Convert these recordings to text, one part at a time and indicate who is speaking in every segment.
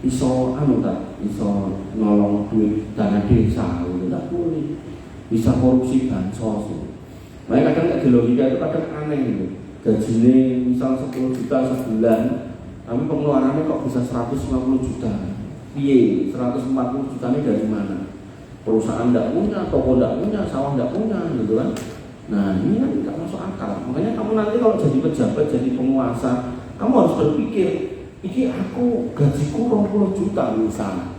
Speaker 1: iso iso nolong duit dana desa, tidak boleh. Bisa korupsi bansos. Makanya kadang di logika itu kadang aneh gitu. Gajinya misal 10 juta sebulan, tapi pengeluarannya kok bisa 150 juta. Piye? 140 juta ini dari mana? Perusahaan tidak punya, toko tidak punya, sawah tidak punya, gitu kan? Nah ini kan tidak masuk akal. Makanya kamu nanti kalau jadi pejabat, jadi penguasa, kamu harus berpikir, ini aku gajiku 20 juta misalnya,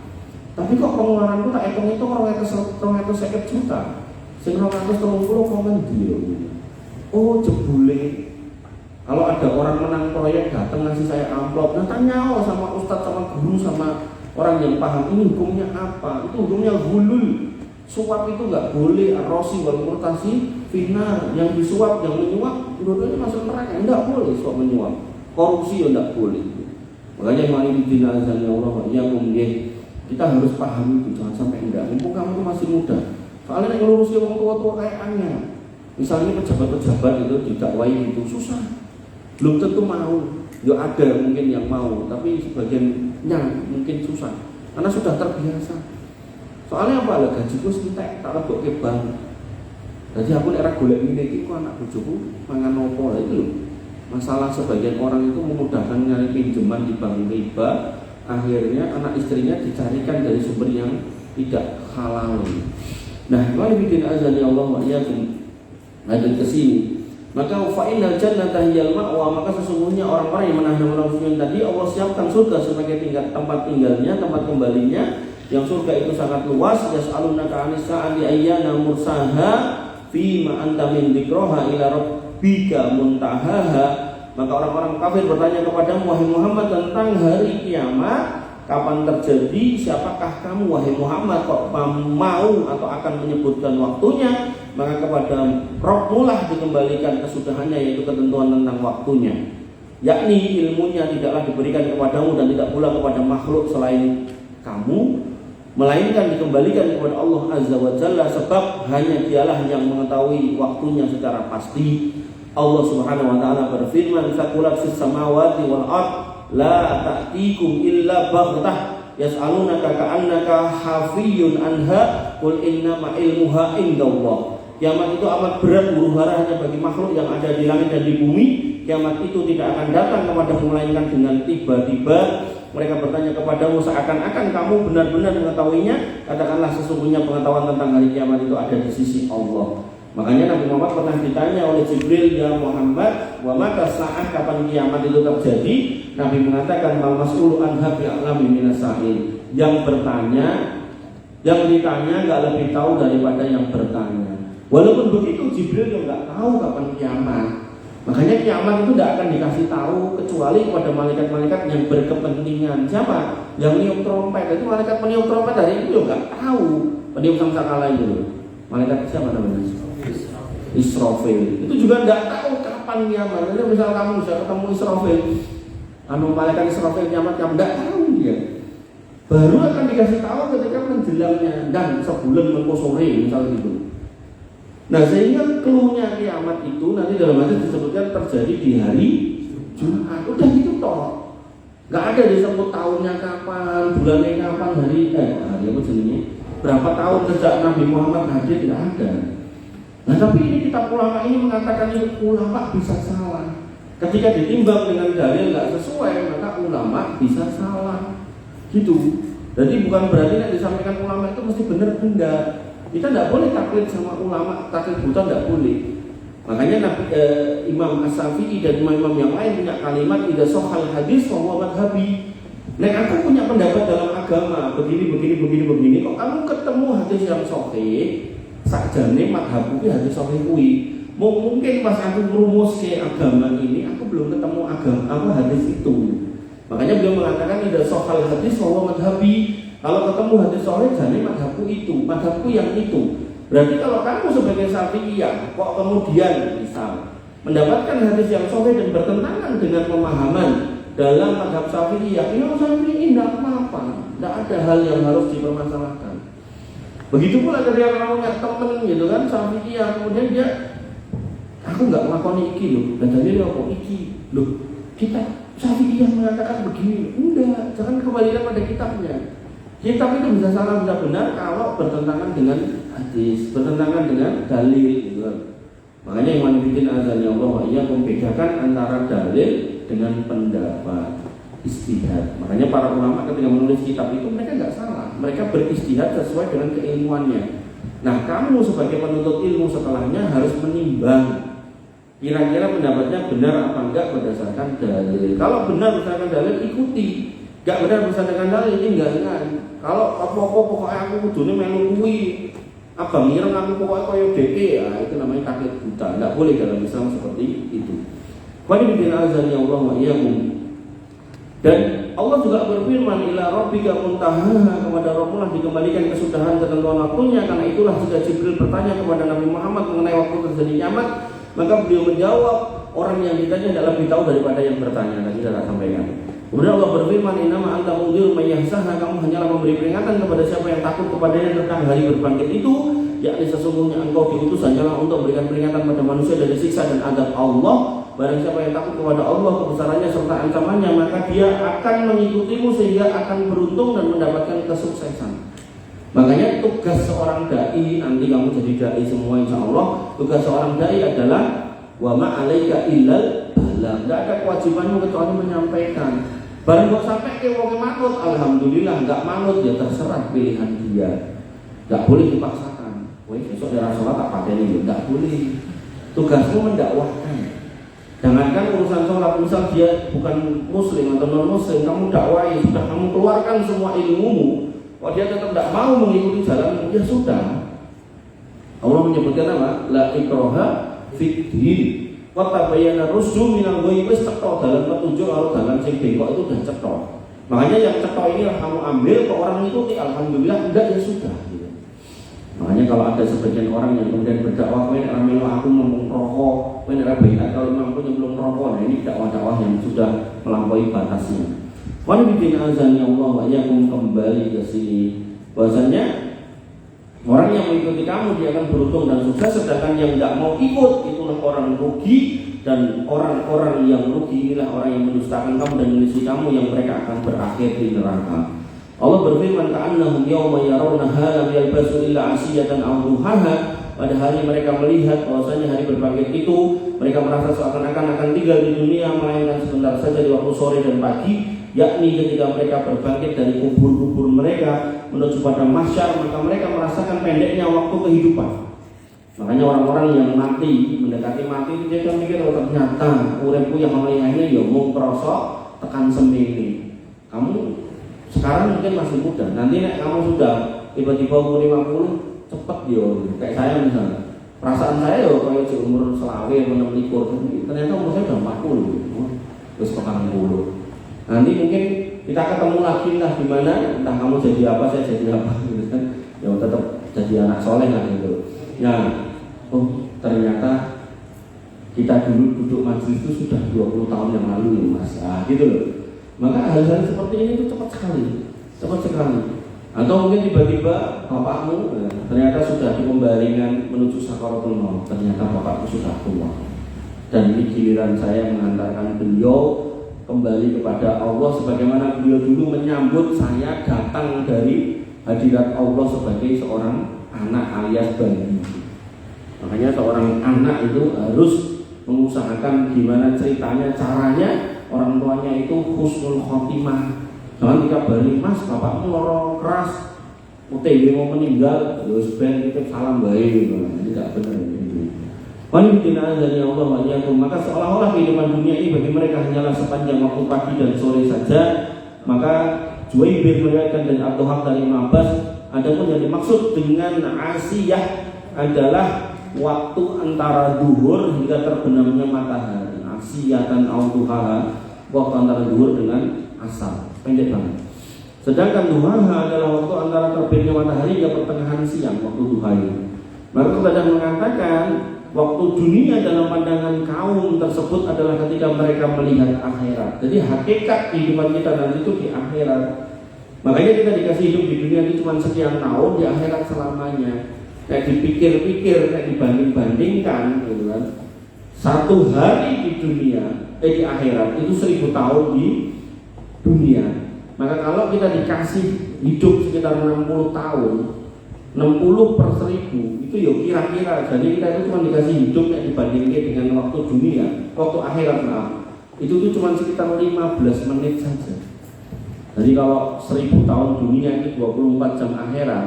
Speaker 1: tapi kok pengeluaranku tak hitung-hitung 250 juta, sing 230 komen dia. Oh jebule, kalau ada orang menang proyek datang ngasih saya amplop, nah tanya sama ustadz, sama guru, sama orang yang paham ini hukumnya apa. Itu hukumnya gulul. Suap itu nggak boleh, arosi wal murtasi finar. Yang disuap, yang menyuap, dua-duanya masuk neraka. Nggak boleh suap menyuap. Korupsi ya nggak boleh. Makanya wa'idin azan ya Allah ya kita harus paham itu, jangan sampai enggak. Mumpung kamu itu masih muda. Soalnya yang ngurusi orang tua-tua kayak aneh. Misalnya pejabat-pejabat itu didakwai itu susah. Belum tentu mau. Ya ada mungkin yang mau, tapi sebagiannya mungkin susah. Karena sudah terbiasa. Soalnya apa lah gajiku sentek tak lebok ke bank. Jadi aku nek ra golek ngene iki kok anak bojoku mangan opo itu lho. Masalah sebagian orang itu memudahkan nyari pinjaman di bank riba, akhirnya anak istrinya dicarikan dari sumber yang tidak halal. Nah, kalau bikin azan ya Allah wa iyyakum lanjut ke sini. Maka fa'inal jannata hiyal ma'wa, maka sesungguhnya orang-orang yang menahan nafsunya tadi Allah siapkan surga sebagai tempat tinggalnya, tempat kembalinya. Yang surga itu sangat luas. Yas'alunaka 'anis sa'ati ayyana mursaha fima anta min dzikraha ila rabbika muntahaha. Maka orang-orang kafir bertanya kepadamu wahai Muhammad tentang hari kiamat, kapan terjadi, siapakah kamu wahai Muhammad kok mau atau akan menyebutkan waktunya. Maka kepada Rabbmu lah dikembalikan kesudahannya, yaitu ketentuan tentang waktunya, yakni ilmunya tidaklah diberikan kepadamu dan tidak pula kepada makhluk selain kamu, melainkan dikembalikan kepada Allah Azza wa Jalla, sebab hanya dialah yang mengetahui waktunya secara pasti. Allah Subhanahu wa ta'ala berfirman, saqulat fis samawati wal ard la ta'tikum illa baghtah yas'alunaka ka'annaka hafiyun anha qul innama ilmuha indallah. Kiamat itu amat berat, huru-hara hanya bagi makhluk yang ada di langit dan di bumi. Kiamat itu tidak akan datang kepadamu melainkan dengan tiba-tiba. Mereka bertanya kepadamu seakan-akan kamu benar-benar mengetahuinya. Katakanlah sesungguhnya pengetahuan tentang hari kiamat itu ada di sisi Allah. Makanya Nabi Muhammad pernah ditanya oleh Jibril, ya Muhammad, wa mata sa'ah, kapan kiamat itu terjadi? Nabi mengatakan, mal mas'ulu anha bi'alami minas sa'il. Yang bertanya, yang ditanya nggak lebih tahu daripada yang bertanya. Walaupun begitu Jibril juga nggak tahu kapan kiamat. Makanya kiamat itu tidak akan dikasih tahu kecuali kepada malaikat-malaikat yang berkepentingan. Siapa? Yang niup trompet. Itu malaikat peniup trompet hari itu juga nggak tahu. Peniup sangkakala itu. Malaikat siapa namanya? Israfil. Itu juga nggak tahu kapan kiamat. Jadi misal kamu bisa ketemu Israfil, malaikat Israfil kiamat kamu nggak tahu dia. Baru akan dikasih tahu ketika menjelamnya dan sebulan mengko sore misal gitu. Nah sehingga keluhnya kiamat itu nanti dalam hadis disebutkan terjadi di hari Jumat. Udah gitu toh, nggak ada disebut tahunnya kapan, bulannya kapan, hari apa jenisnya, berapa tahun sejak Nabi Muhammad hadir, nggak ada. Nah tapi ini kitab ulama ini mengatakan ulama bisa salah. Ketika ditimbang dengan dalil nggak sesuai, maka ulama bisa salah. Gitu. Jadi bukan berarti yang disampaikan ulama itu mesti benar, enggak. Kita tidak boleh taklid sama ulama, taklid buta tidak boleh. Makanya Imam As-Syafi'i dan imam-imam yang lain punya kalimat idza shahhal hadis fa huwa madhhabi. Nek aku punya pendapat dalam agama begini, kok kamu ketemu hadis yang sahih, sakjane madhabku ki hadis sahih kuwi. Mungkin pas aku merumuske agama ini, aku belum ketemu agama hadis itu. Makanya beliau mengatakan idza shahhal hadis fa huwa madhhabi. Kalau ketemu hadis sahih jane madhabku itu, madhabku yang itu. Berarti kalau kamu sebagai Syafi'iyah kok kemudian misal mendapatkan hadis yang sahih dan bertentangan dengan pemahaman dalam madhab Syafi'iyah, Imam Syafi'i tidak apa-apa, tidak ada hal yang harus dipermasalahkan. Begitu pula ketika kamu punya teman gitu kan Syafi'iyah, kemudian dia aku nggak melakukan iki loh, dan jadi dia kok iki loh, kita Syafi'iyah mengatakan begini. Enggak, jangan kembalikan pada kitabnya. Kitab itu bisa salah bisa benar kalau bertentangan dengan hadis, bertentangan dengan dalil gitu kan. Makanya Imam Ibn Azani Allah membedakan antara dalil dengan pendapat istihad. Makanya para ulama ketika menulis kitab itu mereka nggak salah, mereka beristihad sesuai dengan keilmuannya. Nah, kamu sebagai penuntut ilmu setelahnya harus menimbang kira-kira pendapatnya benar apa enggak berdasarkan dalil. Kalau benar berdasarkan dalil ikuti, nggak benar berdasarkan dalil tinggalkan. Kalau apa-apa pokoknya aku kudune melu kuwi, abang ngira aku pokoknya koyo DE ya, itu namanya taklit buta. Enggak boleh dalam Islam seperti itu. Qul bi azani Allah wa iyyakum. Dan Allah juga berfirman ila rabbika muntahaha, kepada Rabbmu dikembalikan kesudahan ketentuan waktunya. Karena itulah jika Jibril bertanya kepada Nabi Muhammad mengenai waktu terjadi kiamat, maka beliau menjawab, orang yang ditanya adalah lebih tahu daripada yang bertanya. Tadi sudah sampaikan. Kemudian Allah berfirman, innama anta mundhir may yakhshaha, kamu hanyalah memberi peringatan kepada siapa yang takut kepadanya tentang hari berbangkit itu, yakni sesungguhnya engkau diutus hanyalah untuk memberikan peringatan pada manusia dari siksa dan azab Allah. Barang siapa yang takut kepada Allah, kebesarannya serta ancamannya, maka dia akan mengikutimu sehingga akan beruntung dan mendapatkan kesuksesan. Makanya tugas seorang dai, nanti kamu jadi dai semua insya Allah, tugas seorang dai adalah wa ma 'alaika illal balagh. Enggak ada kewajibanmu kecuali menyampaikan. Barang kok sampai ke wong manut, alhamdulillah. Enggak manut ya terserah pilihan dia. Enggak boleh dipaksakan. Woi, besok dari sholat tak pateni, enggak boleh. Tugasmu mendakwahkan. Jangankan urusan sholat, misal dia bukan muslim atau non muslim, kamu dakwai, sudah kamu keluarkan semua ilmumu, kalau dia tetap tidak mau mengikuti jalan, ya sudah. Allah menyebutkan apa? La ikraha fid din. Wa tabayyana rusdu minal ghayy, wis cetha dalam petunjuk karo dalam sing bengkok itu udah cetha. Makanya yang cetha ini kamu ambil, ke orang ikuti, alhamdulillah, enggak ya sudah. Makanya kalau ada sebagian orang yang kemudian berdakwah, kowe nek melu aku ngomong rokok, kowe nek bayat kalau memang punya belum rokok, nah ini dakwah-dakwah yang sudah melampaui batasnya. Qul bi azani Allah wa iyyakum, kembali ke sini. Bahasanya orang yang mengikuti kamu dia akan beruntung dan sukses, sedangkan yang tidak mau ikut itulah orang rugi, dan orang-orang yang rugi inilah orang yang mendustakan kamu dan menyelisih kamu, yang mereka akan berakhir di neraka. Allah berfirman, ka'annahum yawma yarawnaha lam yalbasu illa 'ashiyatan aw duhaha. Pada hari mereka melihat bahwasanya hari berbangkit itu, mereka merasa seakan-akan akan tinggal di dunia melainkan sebentar saja di waktu sore dan pagi, yakni ketika mereka berbangkit dari kubur-kubur mereka menuju pada mahsyar, maka mereka merasakan pendeknya waktu kehidupan. Makanya orang-orang yang mati, mendekati mati, dia kan mikir, oh ternyata uripku yang mulai-mulai ya mung krasa tekan semene. Kamu sekarang mungkin masih muda, nanti nek kamu sudah tiba-tiba umur 50, cepet yo. Kayak saya misalnya, perasaan saya yo kayak di umur selawe, 26, ternyata umur saya udah 40, terus ke 40. Nanti mungkin kita ketemu lagi lah di mana, entah kamu jadi apa, saya jadi apa, gitu kan? Ya tetap jadi anak soleh lah gitu. Nah, oh ternyata kita dulu duduk majelis itu sudah 20 tahun yang lalu ya mas, gitu loh. Maka hal-hal seperti ini itu cepat sekali. Atau mungkin tiba-tiba bapakmu ternyata sudah di pembaringan menuju sakaratul maut, ternyata bapakmu sudah tua. Dan ini giliran saya mengantarkan beliau kembali kepada Allah, sebagaimana beliau dulu menyambut saya datang dari hadirat Allah sebagai seorang anak alias bayi. Makanya seorang anak itu harus mengusahakan gimana ceritanya, caranya orang tuanya itu husnul khotimah. Jangan dikabari, mas bapakmu loro keras, UTW mau meninggal, terus ben kita salam baik gitu. Ini tidak benar ini. Wanita dari Allah wa'alaikum, maka seolah-olah kehidupan dunia ini bagi mereka hanyalah sepanjang waktu pagi dan sore saja. Maka Juwaybir meriwayatkan dari Abdullah dari Ibnu Abbas, adapun yang dimaksud dengan asiyah adalah waktu antara duhur hingga terbenamnya matahari. Asiyatan auduha, waktu antara duhur dengan asar, pendek banget. Sedangkan duhaha adalah waktu antara terbitnya matahari hingga pertengahan siang, waktu duha ini. Maka kepada mengatakan waktu dunia dalam pandangan kaum tersebut adalah ketika mereka melihat akhirat. Jadi hakikat kehidupan kita nanti itu di akhirat. Makanya kita dikasih hidup di dunia itu cuma sekian tahun, di akhirat selamanya. Kayak dipikir-pikir, kayak dibanding-bandingkan gitu kan. Satu hari di dunia di akhirat itu 1000 tahun di dunia. Maka kalau kita dikasih hidup sekitar 60 tahun, 60 per 1000 itu ya kira-kira, jadi kita itu cuma dikasih hidup yang dibandingkan dengan waktu dunia, waktu akhirat maaf, itu tuh cuma sekitar 15 menit saja. Jadi kalau 1000 tahun dunia itu 24 jam akhirat,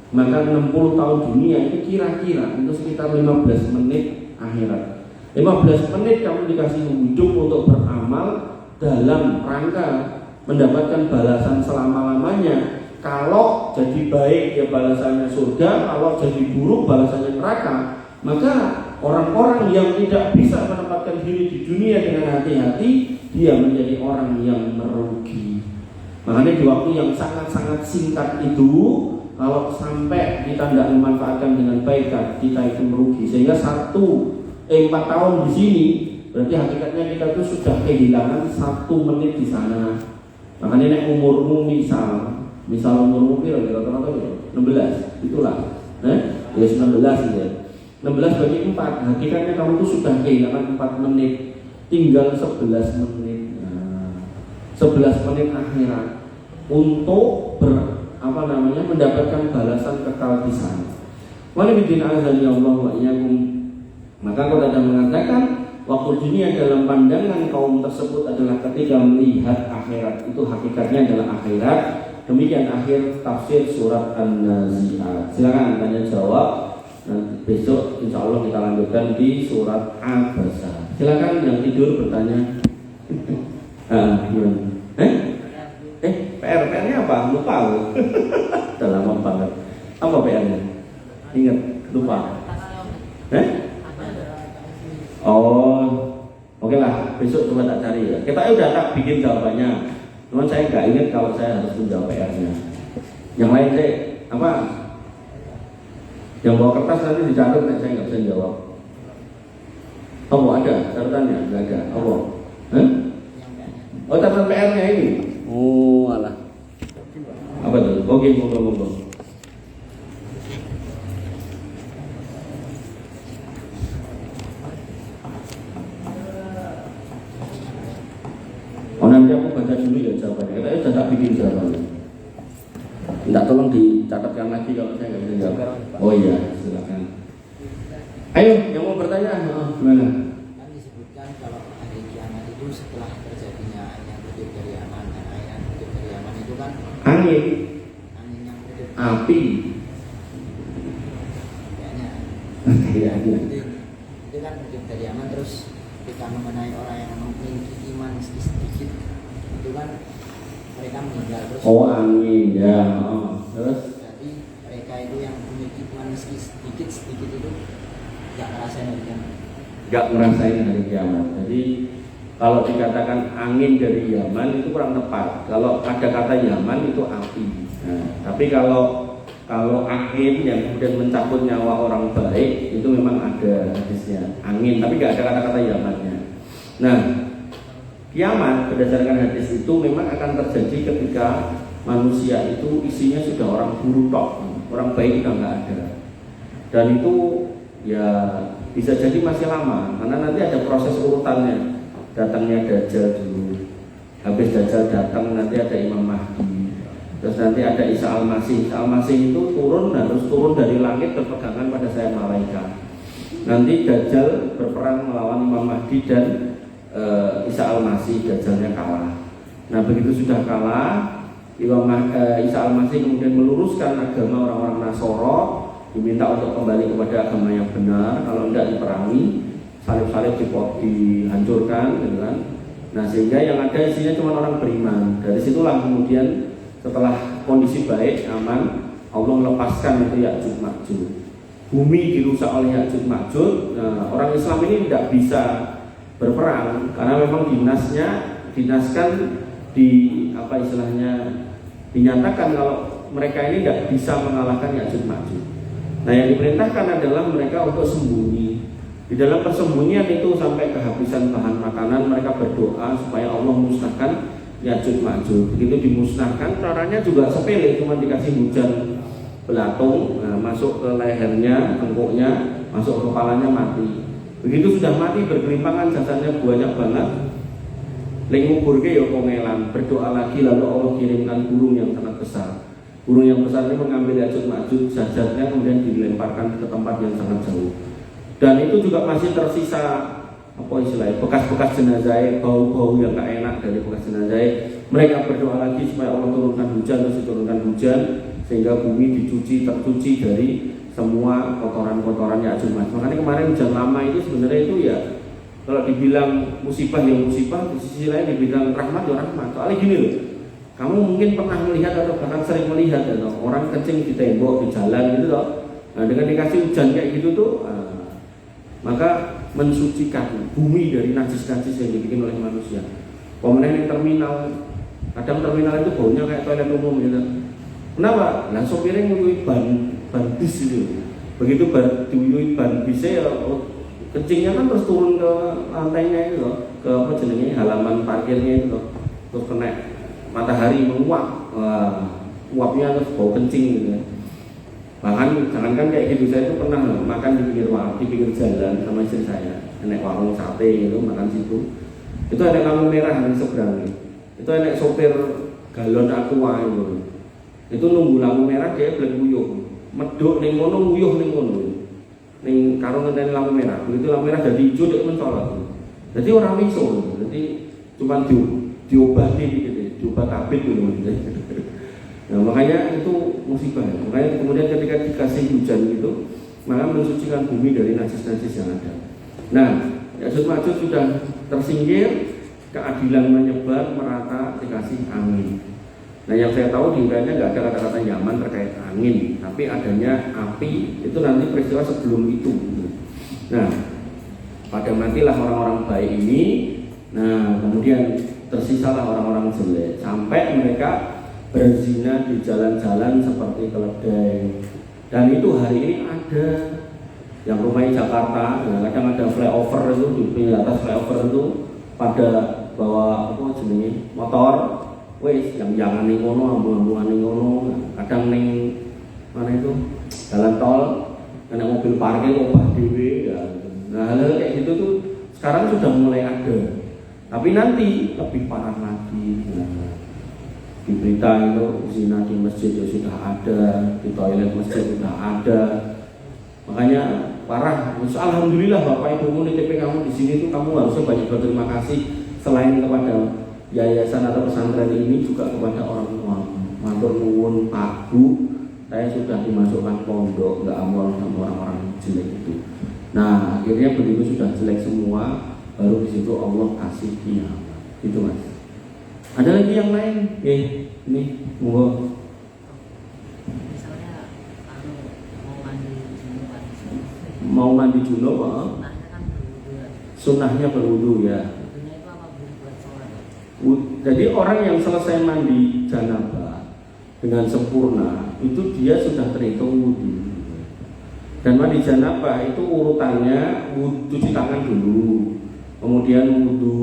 Speaker 1: maka 60 tahun dunia itu kira-kira itu sekitar 15 menit akhirat. 15 menit kamu dikasih hidup untuk beramal dalam rangka mendapatkan balasan selama-lamanya. Kalau jadi baik ya balasannya surga, kalau jadi buruk balasannya neraka. Maka orang-orang yang tidak bisa menempatkan diri di dunia dengan hati-hati, dia menjadi orang yang merugi. Makanya di waktu yang sangat-sangat singkat itu, kalau sampai kita tidak memanfaatkan dengan baik, kita itu merugi. Sehingga 4 tahun di sini, berarti hakikatnya kita itu sudah kehilangan 1 menit di sana. Makanya nek umurmu misal umurmu kira-kira 16, itulah, ya 19 gitu ya. 16 bagi 4, hakikatnya kamu itu sudah kehilangan 4 menit, tinggal 11 menit. 11 menit akhirat untuk mendapatkan balasan kekal di sana. Walibidin azan ya Allah wa iyyakum. Maka Quran mengatakan waktu dunia dalam pandangan kaum tersebut adalah ketika melihat akhirat, itu hakikatnya adalah akhirat. Demikian akhir tafsir surat An-Nazi'at. Silakan tanya jawab. Nanti besok insya Allah kita lanjutkan di surat Abasa. Silakan yang tidur bertanya. Gimana? PR-nya apa? Lupa aku. Udah lama banget. Apa PR-nya? Ingat, lupa. Oh, oke lah. Besok coba tak cari ya. Kita udah tak bikin jawabannya. Cuman saya nggak ingat kalau saya harus menjawab PR-nya. Yang lain deh, apa? Yang bawa kertas nanti dicatat, saya nggak bisa jawab. Oh, ada catatannya? Nggak ada. Oh, oh catatan PR-nya ini. Oh, alah. Apa tuh? Oke, monggo. Oh, nanti aku baca dulu ya jawabannya. Kita sudah tak bikin jawabannya. Tidak, tolong dicatatkan lagi kalau saya nggak bisa jawab. Oh iya, silakan. Ayo, yang mau bertanya, gimana?
Speaker 2: Kan disebutkan kalau hari kiamat itu setelah terjadinya yang kutip dari aman, dan air yang kutip dari aman itu kan
Speaker 1: angin
Speaker 2: yang kutip
Speaker 1: api.
Speaker 2: kayaknya itu kan kutip dari aman. Terus kita mengenai orang yang memiliki iman sedikit itu kan mereka meninggal. Terus
Speaker 1: Angin ya. Terus
Speaker 2: jadi mereka itu yang memiliki iman sedikit itu nggak ngerasain hari kiamat.
Speaker 1: Nggak ngerasain hari kiamat. Jadi kalau dikatakan angin dari Yaman itu kurang tepat. Kalau ada kata Yaman itu api. Nah, tapi kalau angin yang kemudian mencabut nyawa orang baik itu memang ada hadisnya angin, tapi nggak ada kata-kata Yamannya. Nah, kiamat berdasarkan hadis itu memang akan terjadi ketika manusia itu isinya sudah orang buruk tok, orang baik sudah nggak ada. Dan itu ya bisa jadi masih lama, karena nanti ada proses urutannya. Datangnya Dajjal dulu, habis Dajjal datang nanti ada Imam Mahdi, terus nanti ada Isa Al-Masih. Isa Al-Masih itu harus turun dari langit berpegangan pada sayap malaikat. Nanti Dajjal berperang melawan Imam Mahdi dan Isa Al-Masih. Dajjalnya kalah. Nah begitu sudah kalah, Isa Al-Masih kemudian meluruskan agama orang-orang Nasoro, diminta untuk kembali kepada agama yang benar. Kalau tidak diperangi, salib-salib dihancurkan, gitu kan. Nah sehingga yang ada isinya cuma orang beriman. Dari situlah kemudian setelah kondisi baik, aman, Allah melepaskan itu Ya'juj Ma'juj. Bumi dirusak oleh Ya'juj Ma'juj. Nah, orang Islam ini tidak bisa berperang karena memang dinaskan dinyatakan kalau mereka ini tidak bisa mengalahkan Ya'juj Ma'juj. Nah yang diperintahkan adalah mereka untuk sembunyi. Di dalam persembunyian itu sampai kehabisan bahan makanan, mereka berdoa supaya Allah musnahkan Ya'juj Ma'juj. Begitu dimusnahkan, caranya juga sepele, cuma dikasih hujan belatung, masuk ke lehernya, tengkuknya, masuk ke kepalanya, mati. Begitu sudah mati bergelimpangan, jasadnya banyak banget, Lek nguburke ya kongelan, berdoa lagi lalu Allah kirimkan burung yang sangat besar. Burung yang besar ini mengambil Ya'juj Ma'juj jasadnya kemudian dilemparkan ke tempat yang sangat jauh. Dan itu juga masih tersisa apa istilahnya bekas-bekas jenazah, bau-bau yang gak enak dari bekas jenazah. Mereka berdoa lagi supaya Allah turunkan hujan, terus diturunkan hujan sehingga bumi tercuci dari semua kotoran-kotoran Ya'juj Ma'juj. Makanya kemarin hujan lama itu sebenarnya itu ya kalau dibilang musibah ya musibah, di sisi lain dibilang rahmat ya rahmat. Soalnya gini loh, kamu mungkin pernah melihat atau bahkan sering melihat ya, orang kencing di tembok, di jalan gitu loh. Nah dengan dikasih hujan kayak gitu tuh, maka mensucikan bumi dari najis-najis yang dibikin oleh manusia. Pemenang yang terminal, kadang terminal itu baunya kayak toilet umum gitu. Kenapa? Nah sopirnya nguyui ban bis itu. Begitu diuyui ban bisnya ya kencingnya kan terus turun ke lantainya itu loh, ke apa jenenge halaman parkirnya itu loh, terus kena matahari menguap, uapnya terus bau kencing gitu ya. Bahkan jangankan kayak gitu, saya itu pernah makan di pinggir jalan sama istri saya, enek warung sate gitu, makan situ, itu ada lampu merah di seberang, itu enek sopir galon aqua itu nunggu lampu merah dia belum nguyuh, meduk ning ngono nguyuh ning ngono. Ning karo ngenteni lampu merah, begitu lampu merah jadi hijau dia mencolot. Jadi orang miso, jadi cuma diobati gitu, diobat tabib gitu. Nah makanya itu musibah. Makanya kemudian ketika dikasih hujan gitu, maka mensucikan bumi dari najis-najis yang ada. Nah, Ya'juj Ma'juj sudah tersingkir, keadilan menyebar merata dikasih angin. Nah yang saya tahu di Uriannya nggak ada kata-kata nyaman terkait angin, tapi adanya api itu nanti peristiwa sebelum itu. Nah pada matilah orang-orang baik ini. Nah kemudian tersisalah orang-orang jelek sampai mereka berzina di jalan-jalan seperti keledai. Dan itu hari ini ada yang rumahnya Jakarta, nah, kadang ada flyover itu di atas flyover itu pada bawa apa jenenge motor. Wes yang jangan ning ngono, ambu-ambuan ning ngono, kadang ning mana itu jalan tol, kena mobil parkir opah dhewe ya. Nah, hal-hal kayak gitu tuh sekarang sudah mulai ada. Tapi nanti lebih parah lagi. Nah, di berita itu zina di masjid ya sudah ada, di toilet masjid sudah ada. Makanya parah. Alhamdulillah Bapak Ibu nitip kamu di sini tuh kamu harusnya banyak berterima kasih selain kepada yayasan atau pesantren ini juga kepada orang tua. Matur nuwun Pak Bu, saya sudah dimasukkan pondok, nggak amal sama orang-orang jelek itu. Nah akhirnya begitu sudah jelek semua, baru di situ Allah kasih dia. Gitu mas. Ada lagi yang lain? Ini monggo.
Speaker 3: Misalnya
Speaker 1: mau mandi junub, sunnahnya berwudu ya. Jadi orang yang selesai mandi janabah dengan sempurna itu dia sudah terhitung wudu. Dan mandi janabah itu urutannya cuci tangan dulu, kemudian wudu.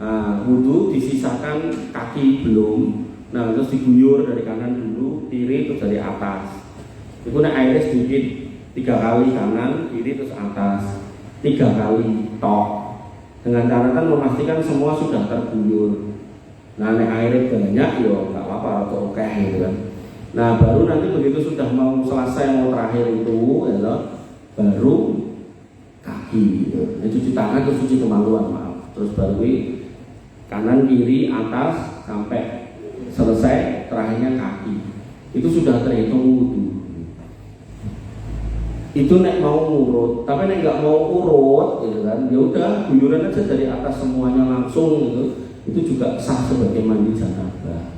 Speaker 1: Nah, wudu disisakan kaki belum. Nah terus diguyur dari kanan dulu, kiri terus dari atas. Itu nak airnya sedikit 3 kali kanan, kiri terus atas 3 kali tok. Dengan catatan memastikan semua sudah terguyur. Nah, nek airnya banyak, yo nggak apa-apa atau oke gitu kan. Nah, baru nanti begitu sudah mau selesai mau terakhir itu, ya, baru kaki. Gitu. Ini cuci tangan terus cuci kemaluan, maaf. Terus baru kanan kiri atas sampai selesai terakhirnya kaki. Itu sudah terhitung wudu. Itu nek mau urut, tapi nek nggak mau urut, gitu kan, ya udah guyuran aja dari atas semuanya langsung gitu, itu juga sah sebagai mandi janabah.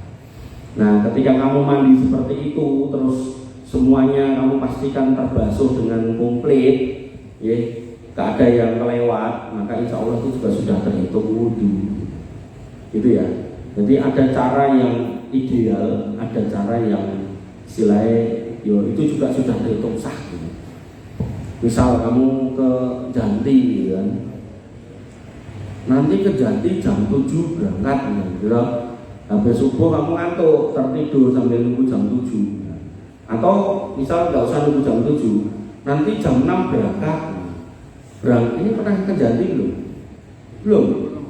Speaker 1: Nah, ketika kamu mandi seperti itu, terus semuanya kamu pastikan terbasuh dengan komplit, ya, gak ada yang kelewat, maka insya Allah itu juga sudah terhitung wudu, gitu ya. Jadi ada cara yang ideal, ada cara yang istilahnya, itu juga sudah terhitung sah. Gitu. Misal kamu ke Janti kan, nanti ke Janti jam 7 berangkat gitu. Habis subuh kamu ngantuk, tertidur sambil nunggu jam 7. Atau misal nggak usah nunggu jam 7, nanti jam 6 berangkat. Ini pernah ke Janti belum? Belum?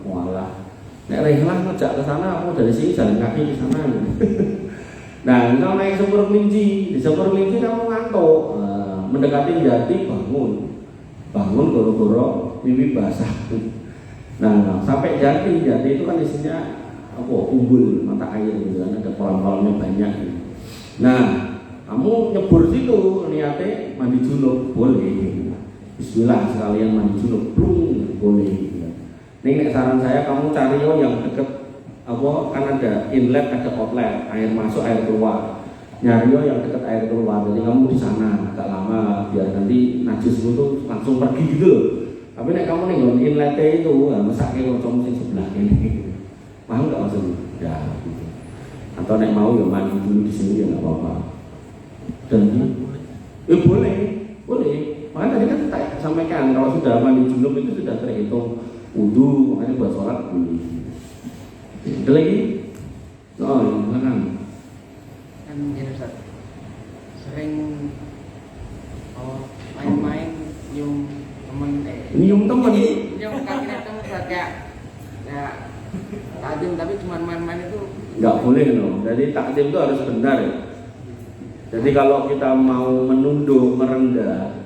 Speaker 1: Walah. Nek rehlah ngejak ke sana, aku dari sini jalan kaki ke sana. Nah, kalau naik sepur kelinci, di sepur kelinci kamu ngantuk, mendekati Jati bangun goro-goro pipi basah. Nah, sampai Jati itu kan isinya apa? Umbul mata air gitu kan, ada kolam-kolamnya banyak. Nah, kamu nyebur situ niatnya mandi junub boleh. Bismillah sekalian mandi junub boleh. Ini nek saran saya kamu cari yang deket apa kan ada inlet ada outlet air masuk air keluar, nyari yang deket air keluar, jadi kamu di sana agak lama biar nanti najis itu langsung pergi gitu. Tapi nek kamu nih inlet itu mesaknya kalau kamu sebelah ini paham nggak maksudnya? Ya gitu. Atau nek mau ya mandi dulu di sini ya nggak apa-apa. Dan boleh. Makanya tadi kan saya sampaikan kalau sudah mandi junub itu sudah terhitung wudu, makanya buat sholat boleh. Ada lagi? Oh, silakan.
Speaker 2: Kan jadi Ustaz sering main-main nyium temen
Speaker 1: nyium
Speaker 2: kaki temen Ustaz kayak takdim tapi cuma main-main itu
Speaker 1: nggak boleh loh. Jadi takdim itu harus benar ya. Jadi kalau kita mau menunduk, merendah,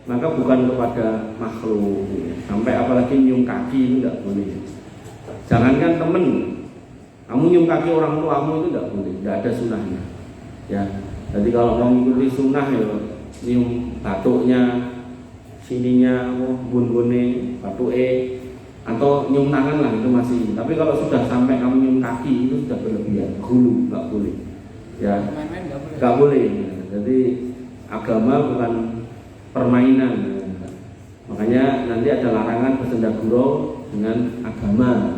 Speaker 1: maka bukan kepada makhluk. Sampai apalagi nyium kaki itu tidak boleh. Jangankan temen, kamu nyium kaki orang tuamu itu tidak boleh, tidak ada sunnahnya. Ya, jadi kalau mau mengikuti sunnah ya nyium batuknya, sininya, bun-bune, batuke, atau nyium tangan lah itu masih. Tapi kalau sudah sampai kamu nyium kaki itu sudah berlebihan, hulu nggak boleh. Ya, nggak boleh. Jadi agama bukan permainan. Makanya nanti ada larangan bersenda gurau dengan agama.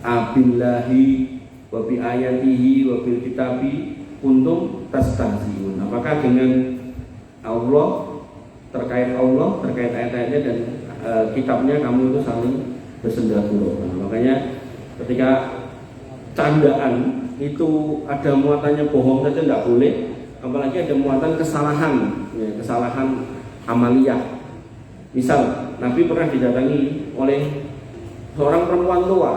Speaker 1: Abillahi wa bi ayatihi wa bil kitabi kuntum tastahzi'un. Apakah dengan Allah terkait ayat-ayatnya dan kitabnya kamu itu saling bersenda gurau. Nah, makanya ketika candaan itu ada muatannya bohong saja tidak boleh, apalagi ada muatan kesalahan, ya, kesalahan amaliyah. Misal Nabi pernah didatangi oleh seorang perempuan tua,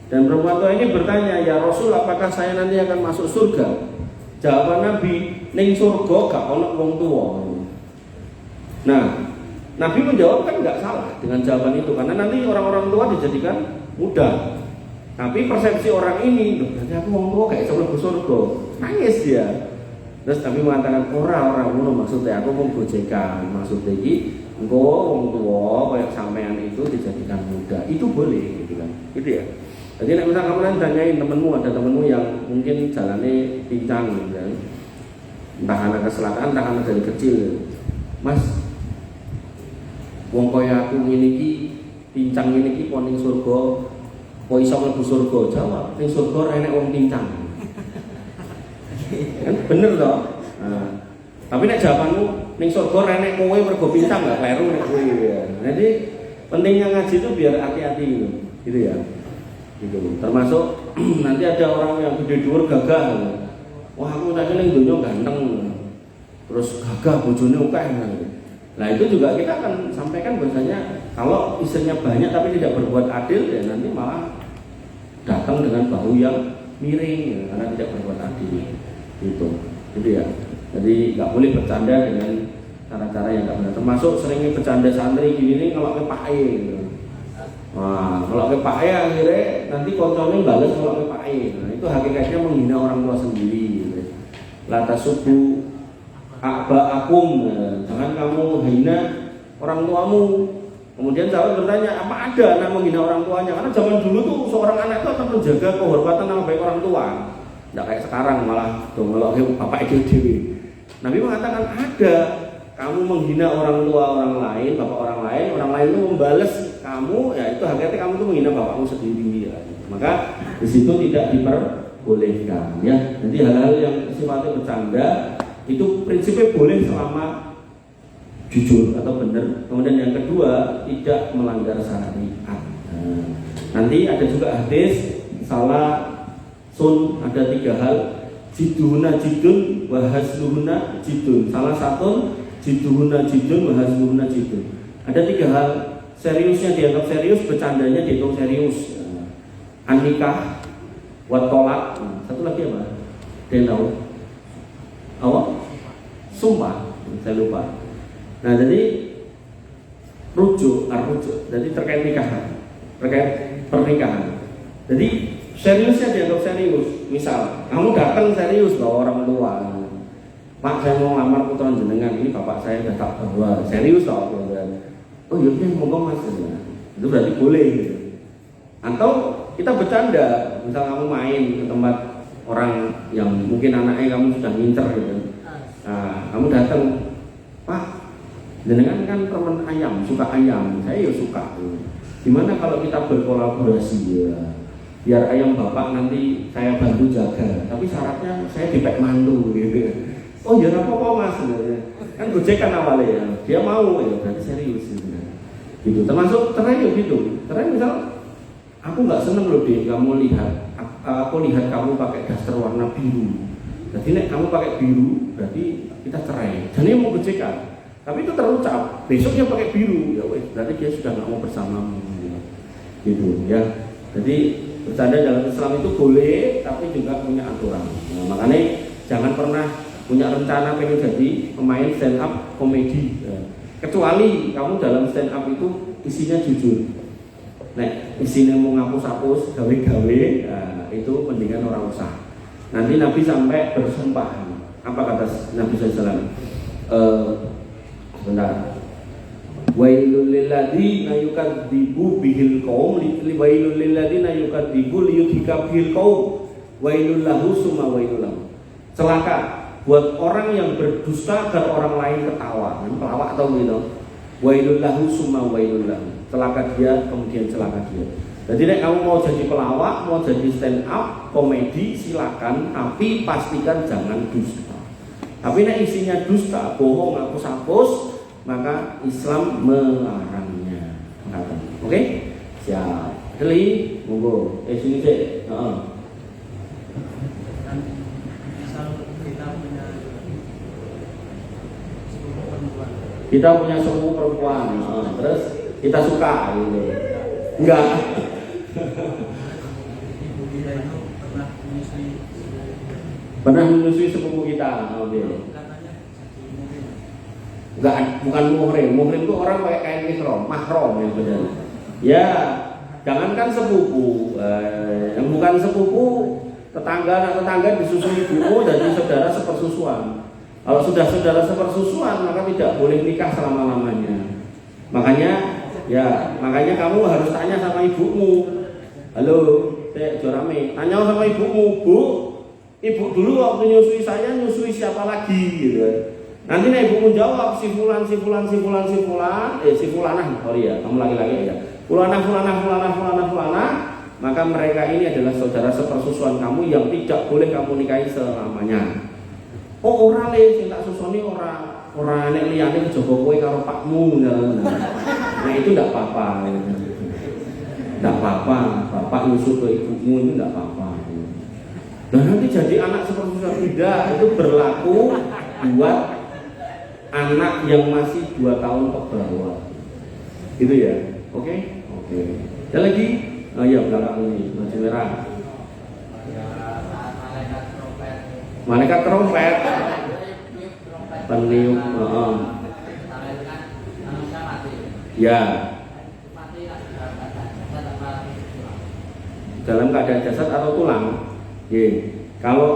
Speaker 1: dan perempuan tua ini bertanya, ya Rasul, apakah saya nanti akan masuk surga? Jawaban Nabi, ning surga gak ono wong tua. Nah, Nabi menjawab kan nggak salah dengan jawaban itu, karena nanti orang-orang tua dijadikan muda. Tapi persepsi orang ini, berarti aku wong tua kayak sebelum surga, nangis dia. Terus Nabi mengatakan orang maksudnya aku mau gojekan, maksudnya ini engkau wong tua kayak sampean itu dijadikan muda, itu boleh gitu kan, gitu ya. Jadi misalnya kamu nanti tanyain temenmu, ada temenmu yang mungkin jalannya pincang gitu kan, entah anak keselakaan, entah anak dari kecil, Mas, wong kaya aku ini pincang ini poning surga, kok iso mlebu surga? Jawab, ning surga enek wong pincang. Kan bener toh? Nah, tapi nek jawabanmu ning surga enek kowe mergo pincang enggak kleru nek kowe ya. Jadi pentingnya ngaji itu biar hati-hati gitu ya. Gitu. Termasuk nanti ada orang yang gede dhuwur gagah. Wah, aku tak ning donya ganteng. Terus gagah bojone akeh. Nah, itu juga kita akan sampaikan bahwasanya kalau istrinya banyak tapi tidak berbuat adil ya nanti malah datang dengan bahu yang miring ya, karena tidak berbuat adil. Gitu ya. Jadi nggak boleh bercanda dengan cara-cara yang nggak benar. Termasuk seringnya bercanda santri gini kalau ke pae. Gitu. Wah, kalau ke pae akhirnya nanti konconya balas kalau ke pae. Nah, itu hakikatnya menghina orang tua sendiri. Gitu. Lata subuh akum, jangan kamu hina orang tuamu. Kemudian sahabat bertanya, apa ada anak menghina orang tuanya? Karena zaman dulu tuh seorang anak itu akan menjaga kehormatan nama baik orang tua. Tidak kayak sekarang malah dong kalau bapak itu dewi. Nabi mengatakan ada, kamu menghina orang tua orang lain, bapak orang lain itu membalas kamu, ya itu hakikatnya kamu tuh menghina bapakmu sendiri. Ya. Maka di situ tidak diperbolehkan. Ya, jadi hal-hal yang sifatnya bercanda itu prinsipnya boleh selama jujur atau benar. Kemudian yang kedua tidak melanggar syariat. Nah, nanti ada juga hadis salah sun, ada 3 hal, jiduhuna jidun wahasluhuna jidun. Salah satu jiduhuna jidun wahasluhuna jidun. Ada 3 hal, seriusnya dianggap serius, bercandanya dihitung serius. Nah, an-nikah, wa tolak. Satu lagi apa? Ada yang tahu? Apa? Sumpah. Saya lupa. Nah, jadi rujuk. Jadi terkait nikahan, terkait pernikahan. Jadi seriusnya dianggap serius. Misal, kamu datang serius bawa orang tua. Pak, saya mau ngelamar putra jenengan. Ini bapak saya udah tak bawa. Serius loh. Oh iya, ngomong mas. Itu berarti boleh. Gitu. Atau kita bercanda. Misal kamu main ke tempat orang yang mungkin anaknya kamu sudah ngincer gitu. Nah, kamu datang, Pak, jenengan kan teman ayam, suka ayam. Saya ya suka. Gimana kalau kita berkolaborasi ya? Biar ayam bapak nanti saya bantu jaga, tapi syaratnya saya dipek mantu gitu. Oh ya apa-apa mas sebenarnya. Kan gojekan awalnya ya, dia mau ya berarti serius gitu. Termasuk cerai ya gitu. Cerai misal aku nggak seneng loh deh kamu lihat, aku lihat kamu pakai daster warna biru. Jadi nek kamu pakai biru berarti kita cerai. Jadi mau gojekan, tapi itu terucap. Besoknya pakai biru ya wes berarti dia sudah nggak mau bersamamu gitu ya. Jadi bercanda dalam Islam itu boleh, tapi juga punya aturan. Nah, makanya jangan pernah punya rencana pengen jadi pemain stand up komedi. Ya. Kecuali kamu dalam stand up itu isinya jujur. Nek isinya mau ngapus-hapus, gawe-gawe, nah, itu mendingan orang usah. Nanti Nabi sampai bersumpah. Apa kata Nabi SAW? Sebentar. Wailul lil ladzina yukadzibu bihil qaum wailul lil ladzina yukadzibu liyudhika bihil qaum wailul lahu summa wailul lahu. Celaka buat orang yang berdusta agar orang lain ketawa. Pelawak atau gitu. Wailul lahu summa wailul lahu. Celaka dia kemudian celaka dia. Jadi nek kamu mau jadi pelawak, mau jadi stand up komedi silakan, tapi pastikan jangan dusta. Tapi nek isinya dusta, bohong, hapus-hapus, maka Islam melarangnya. Oke? Siap. Heli, monggo. Sini sih. Kita punya sepupu perempuan. Terus kita suka gitu. Enggak.
Speaker 3: Ibu kita itu
Speaker 1: pernah menyusui sepupu kita. Oke. Enggak, bukan muhrim. Muhrim itu orang pakai kain ihram, mahram yang benar. Ya, jangankan sepupu, yang bukan sepupu, tetangga disusui ibumu jadi saudara sepersusuan. Kalau sudah saudara sepersusuan maka tidak boleh nikah selama-lamanya. Makanya kamu harus tanya sama ibumu. Halo, saya Jorame, tanya sama ibumu, Bu, ibu dulu waktu nyusui saya nyusui siapa lagi gitu. Nanti nih ibumu jawab si fulanah, sorry ya, kamu lagi-lagi ya. Fulanah, maka mereka ini adalah saudara sepersusuan kamu yang tidak boleh kamu nikahi selamanya. Oh ora le sing tak susoni ora nek liyane kejogo kowe karo pakmu. Nah itu enggak apa-apa. Enggak apa-apa, bapak nyusul ke ibumu itu enggak apa-apa. Dan nanti jadi anak sepersusuan tidak, itu berlaku buat anak yang masih 2 tahun ke bawah. Gitu ya. Oke. Ada lagi? Oh iya, belakang ini baju merah. Malaikat trompet. Peniup. Ya. Dalam keadaan jasad atau tulang. Kalau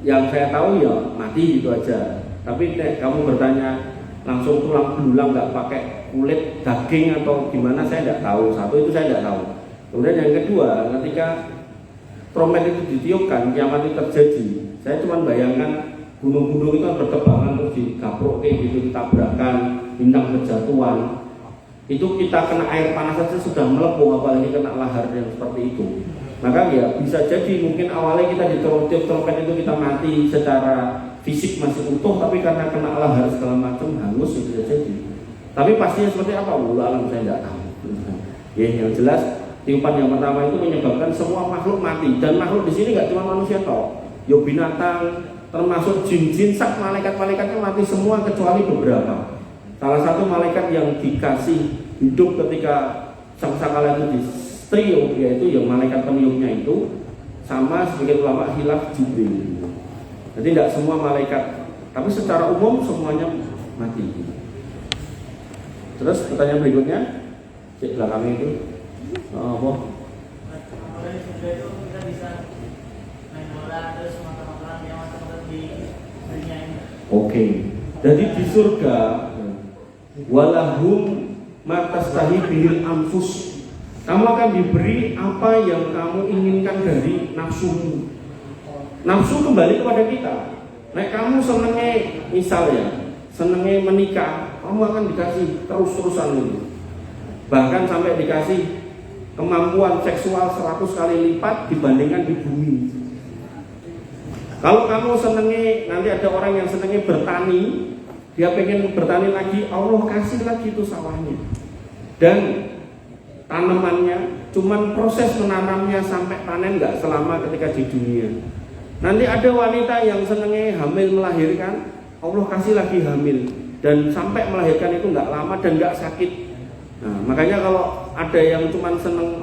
Speaker 1: yang saya tahu ya mati gitu aja. Tapi kamu bertanya langsung tulang belulang nggak pakai kulit daging atau gimana saya nggak tahu. Satu itu saya nggak tahu. Kemudian yang kedua, ketika trompet itu ditiupkan, kiamat itu terjadi. Saya cuma bayangkan gunung-gunung itu kan bertebangan terus digaprok kayak gitu, ditabrakan, bintang berjatuhan. Itu kita kena air panas saja sudah melepuh, apalagi kena lahar yang seperti itu. Maka ya bisa jadi mungkin awalnya kita ditiup trompet itu kita mati secara fisik masih utuh, tapi karena kena lahar segala macam hangus itu bisa jadi. Tapi pastinya seperti apa? Alam saya tidak tahu. Yang jelas tiupan yang pertama itu menyebabkan semua makhluk mati, dan makhluk di sini nggak cuma manusia toh, yo binatang, termasuk jin-jin, sak malaikat-malaikatnya mati semua kecuali beberapa. Salah satu malaikat yang dikasih hidup ketika sangkakala itu trio, yaitu yang malaikat peniupnya itu sama sebagian ulama khilaf Jibril. Jadi tidak semua malaikat, tapi secara umum semuanya mati. Terus pertanyaan berikutnya, cek belakangnya itu apa?
Speaker 3: Kita bisa main bola terus makan yang makan di dunia ini.
Speaker 1: Oke, jadi di surga walahum matastahi bihil anfus, kamu akan diberi apa yang kamu inginkan dari nafsumu. Nafsu kembali kepada kita. Nek kamu senengnya misalnya senengnya menikah, kamu akan dikasih terus-terusan itu. Bahkan sampai dikasih kemampuan seksual 100 kali lipat dibandingkan di bumi. Kalau kamu senengnya, nanti ada orang yang senengnya bertani, dia pengen bertani lagi, Allah kasih lagi itu sawahnya dan tanamannya, cuman proses menanamnya sampai panen nggak selama ketika di dunia. Nanti ada wanita yang senengnya hamil melahirkan, Allah kasih lagi hamil dan sampai melahirkan itu nggak lama dan nggak sakit. Nah, makanya kalau ada yang cuman seneng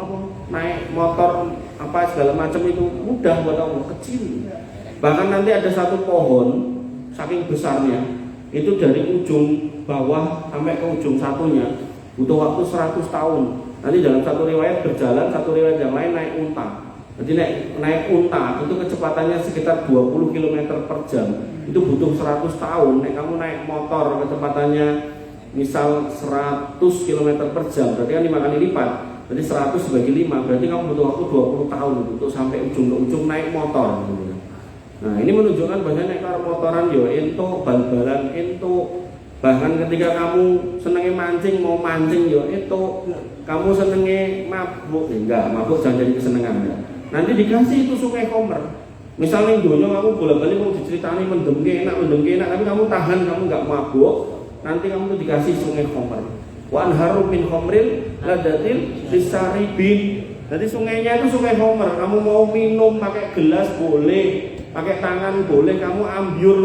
Speaker 1: naik motor apa segala macam itu mudah buat Allah, kecil. Bahkan nanti ada satu pohon saking besarnya itu dari ujung bawah sampai ke ujung satunya butuh waktu 100 tahun. Nanti dalam satu riwayat berjalan, satu riwayat yang lain naik unta. Jadi naik unta itu kecepatannya sekitar 20 km per jam. Itu butuh 100 tahun. Nek kamu naik motor kecepatannya misal 100 km per jam, berarti kan 5 kali lipat. Jadi 100 dibagi 5, berarti kamu butuh waktu 20 tahun untuk sampai ujung ke ujung naik motor. Nah, ini menunjukkan bahwa naik motoran yo ento, bal-balan ento. Bahkan ketika kamu senengnya mancing, mau mancing yo ento. Kamu senengnya mabuk, enggak, mabuk jangan jadi kesenangan ya. Nanti dikasih itu sungai Khomer. Misalnya dunia kamu bolak-balik mau diceritani mendemke enak, tapi kamu tahan, kamu enggak mabuk. Nanti kamu tuh dikasih sungai Khomer. Wa anharu min khamril ladatil lisaribin. Jadi sungainya itu sungai Khomer. Kamu mau minum pakai gelas boleh, pakai tangan boleh, kamu ambyur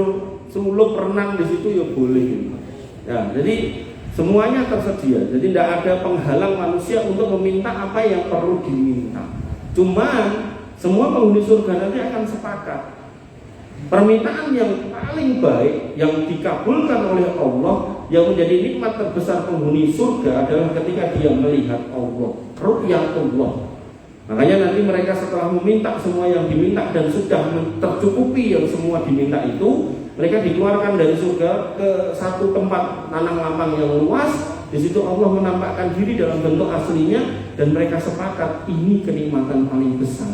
Speaker 1: sulup renang di situ ya boleh. Ya, jadi semuanya tersedia. Jadi tidak ada penghalang manusia untuk meminta apa yang perlu diminta. Cuman semua penghuni surga nanti akan sepakat. Permintaan yang paling baik yang dikabulkan oleh Allah, yang menjadi nikmat terbesar penghuni surga adalah ketika dia melihat Allah, ru'yatullah. Makanya nanti mereka setelah meminta semua yang diminta dan sudah tercukupi yang semua diminta itu, mereka dikeluarkan dari surga ke satu tempat tanah lapang yang luas. Di situ Allah menampakkan diri dalam bentuk aslinya dan mereka sepakat ini kenikmatan paling besar.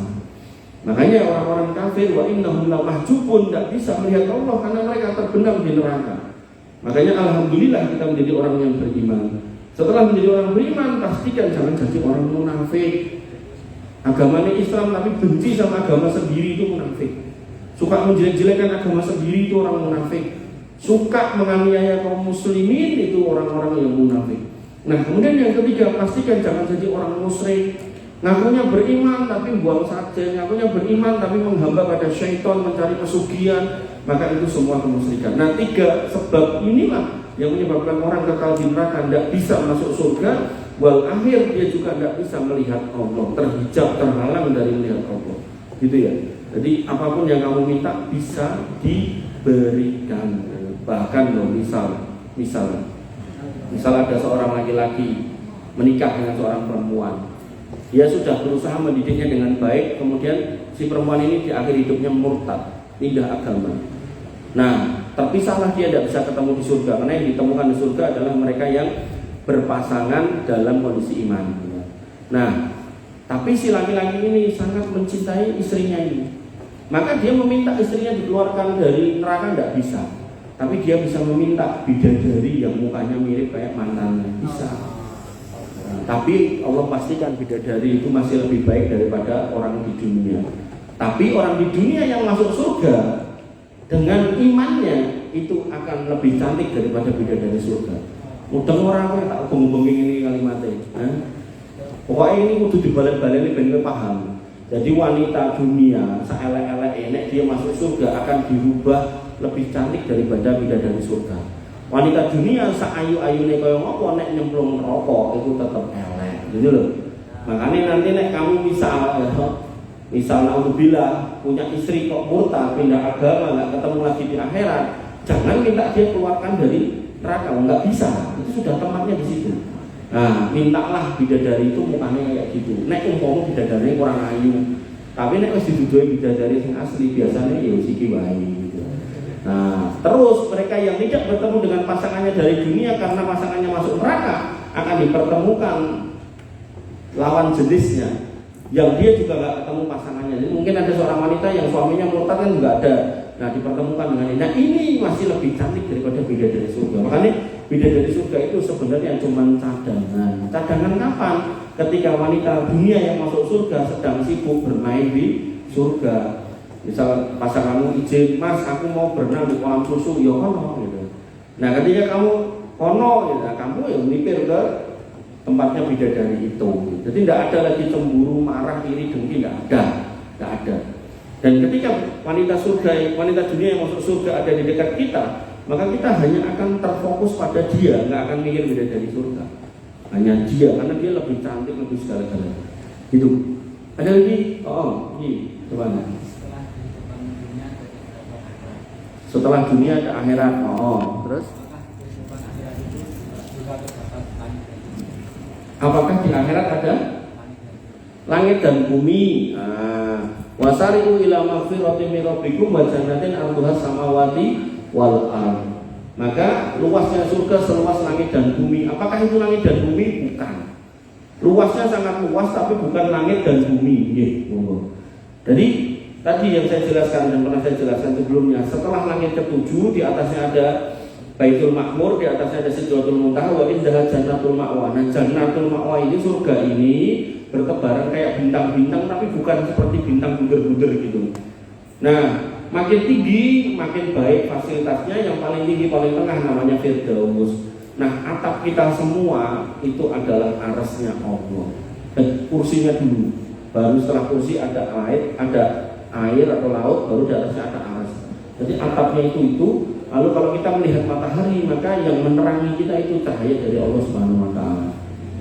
Speaker 1: Makanya orang-orang kafir wa innahum la mahjubun, tidak bisa melihat Allah karena mereka terbenam di neraka. Makanya alhamdulillah kita menjadi orang yang beriman. Setelah menjadi orang beriman, pastikan jangan jadi orang munafik. Agamanya Islam tapi benci sama agama sendiri, itu munafik. Suka menjelek-jelekan agama sendiri, itu orang munafik. Suka menganiaya kaum muslimin, itu orang-orang yang munafik. Nah, kemudian yang ketiga, pastikan jangan jadi orang musyrik. Ngakunya beriman tapi buang saja, ngakunya beriman tapi menghamba pada syaitan, mencari pesugihan, maka itu semua kemusyrikan. Nah, 3 sebab inilah yang menyebabkan orang kekal di neraka, tidak bisa masuk surga, wal akhir dia juga tidak bisa melihat Allah, terhijab, terhalang dari melihat Allah. Gitu ya. Jadi apapun yang kamu minta bisa diberikan. Bahkan loh, misal ada seorang laki-laki menikah dengan seorang perempuan. Dia sudah berusaha mendidiknya dengan baik, kemudian si perempuan ini di akhir hidupnya murtad, pindah agama. Nah, terpisahlah, dia tidak bisa ketemu di surga, karena yang ditemukan di surga adalah mereka yang berpasangan dalam kondisi iman. Nah, tapi si laki-laki ini sangat mencintai istrinya ini, maka dia meminta istrinya dikeluarkan dari neraka, tidak bisa. Tapi dia bisa meminta bidadari yang mukanya mirip kayak mantannya, bisa. Nah, tapi Allah pastikan bidadari itu masih lebih baik daripada orang di dunia. Tapi orang di dunia yang masuk surga dengan imannya itu akan lebih cantik daripada bidadari surga. Mudeng orang yang tak bengi ini kalimatnya. Pokoknya ini kudu dibalik-balik ini ben paham. Jadi wanita dunia saelek-elek enek dia masuk surga akan dirubah lebih cantik daripada bidadari surga. Wanita dunia saayu-ayune kaya ngopo nek nyemplung neraka itu tetap elek. Gitu loh. Makanya nanti nek kamu misal naudzubillah punya istri kok murtad, pindah agama, nggak ketemu lagi di akhirat, jangan minta dia keluarkan dari neraka, nggak bisa. Itu sudah tempatnya di situ. Nah, mintalah bidadari itu mukanya kayak gitu. Nek umpama bidadari kurang ayu, tapi nek wis didudui bidadari yang asli biasanya ya siki wae gitu. Nah, terus mereka yang tidak bertemu dengan pasangannya dari dunia karena pasangannya masuk neraka akan dipertemukan lawan jenisnya yang dia juga nggak ketemu pasangannya. Jadi mungkin ada seorang wanita yang suaminya murtad kan nggak ada. Nah, dipertemukan dengan ini. Nah, ini masih lebih cantik daripada bidadari surga. Makanya bidadari surga itu sebenarnya cuma cadangan. Cadangan kapan? Ketika wanita dunia yang masuk surga sedang sibuk bermain di surga. Misal pasanganmu izin, Mas, aku mau berenang di kolam susu, ya kono gitu. Nah, ketika kamu kono, ya, kamu yang melipir ke tempatnya bidadari itu. Jadi tidak ada lagi cemburu, marah, iri, dengki, tidak ada. Dan ketika wanita dunia yang masuk surga ada di dekat kita, maka kita hanya akan terfokus pada dia, nggak akan mikir bidadari surga. Hanya dia, karena dia lebih cantik, lebih segala-galanya. Gitu. Ada lagi? Oh, ini coba. Setelah dunia ada akhirat. Oh, terus? Apakah di akhirat ada langit dan bumi? Wasari'u ila maghfiratin min rabbikum wa jannatin 'arduha samawati wal ardh. Maka luasnya surga seluas langit dan bumi. Apakah itu langit dan bumi? Bukan. Luasnya sangat luas, tapi bukan langit dan bumi. Jadi tadi yang saya jelaskan dan pernah saya jelaskan sebelumnya, setelah langit ketujuh di atasnya ada Baitul Ma'mur, di atasnya ada Sidratul Muntaha, wa indaha Jannatul Ma'wa. Nah, Jannatul Ma'wa ini, surga ini bertebaran kayak bintang-bintang, tapi bukan seperti bintang bunder-bunder gitu. Nah, makin tinggi makin baik fasilitasnya. Yang paling tinggi paling tengah namanya Firdaus. Nah, atap kita semua itu adalah arasnya Allah. Dan kursinya dulu, baru setelah kursi ada air atau laut, baru di atasnya ada aras. Jadi atapnya itu. Lalu kalau kita melihat matahari, maka yang menerangi kita itu cahaya dari Allah Subhanahu wa taala.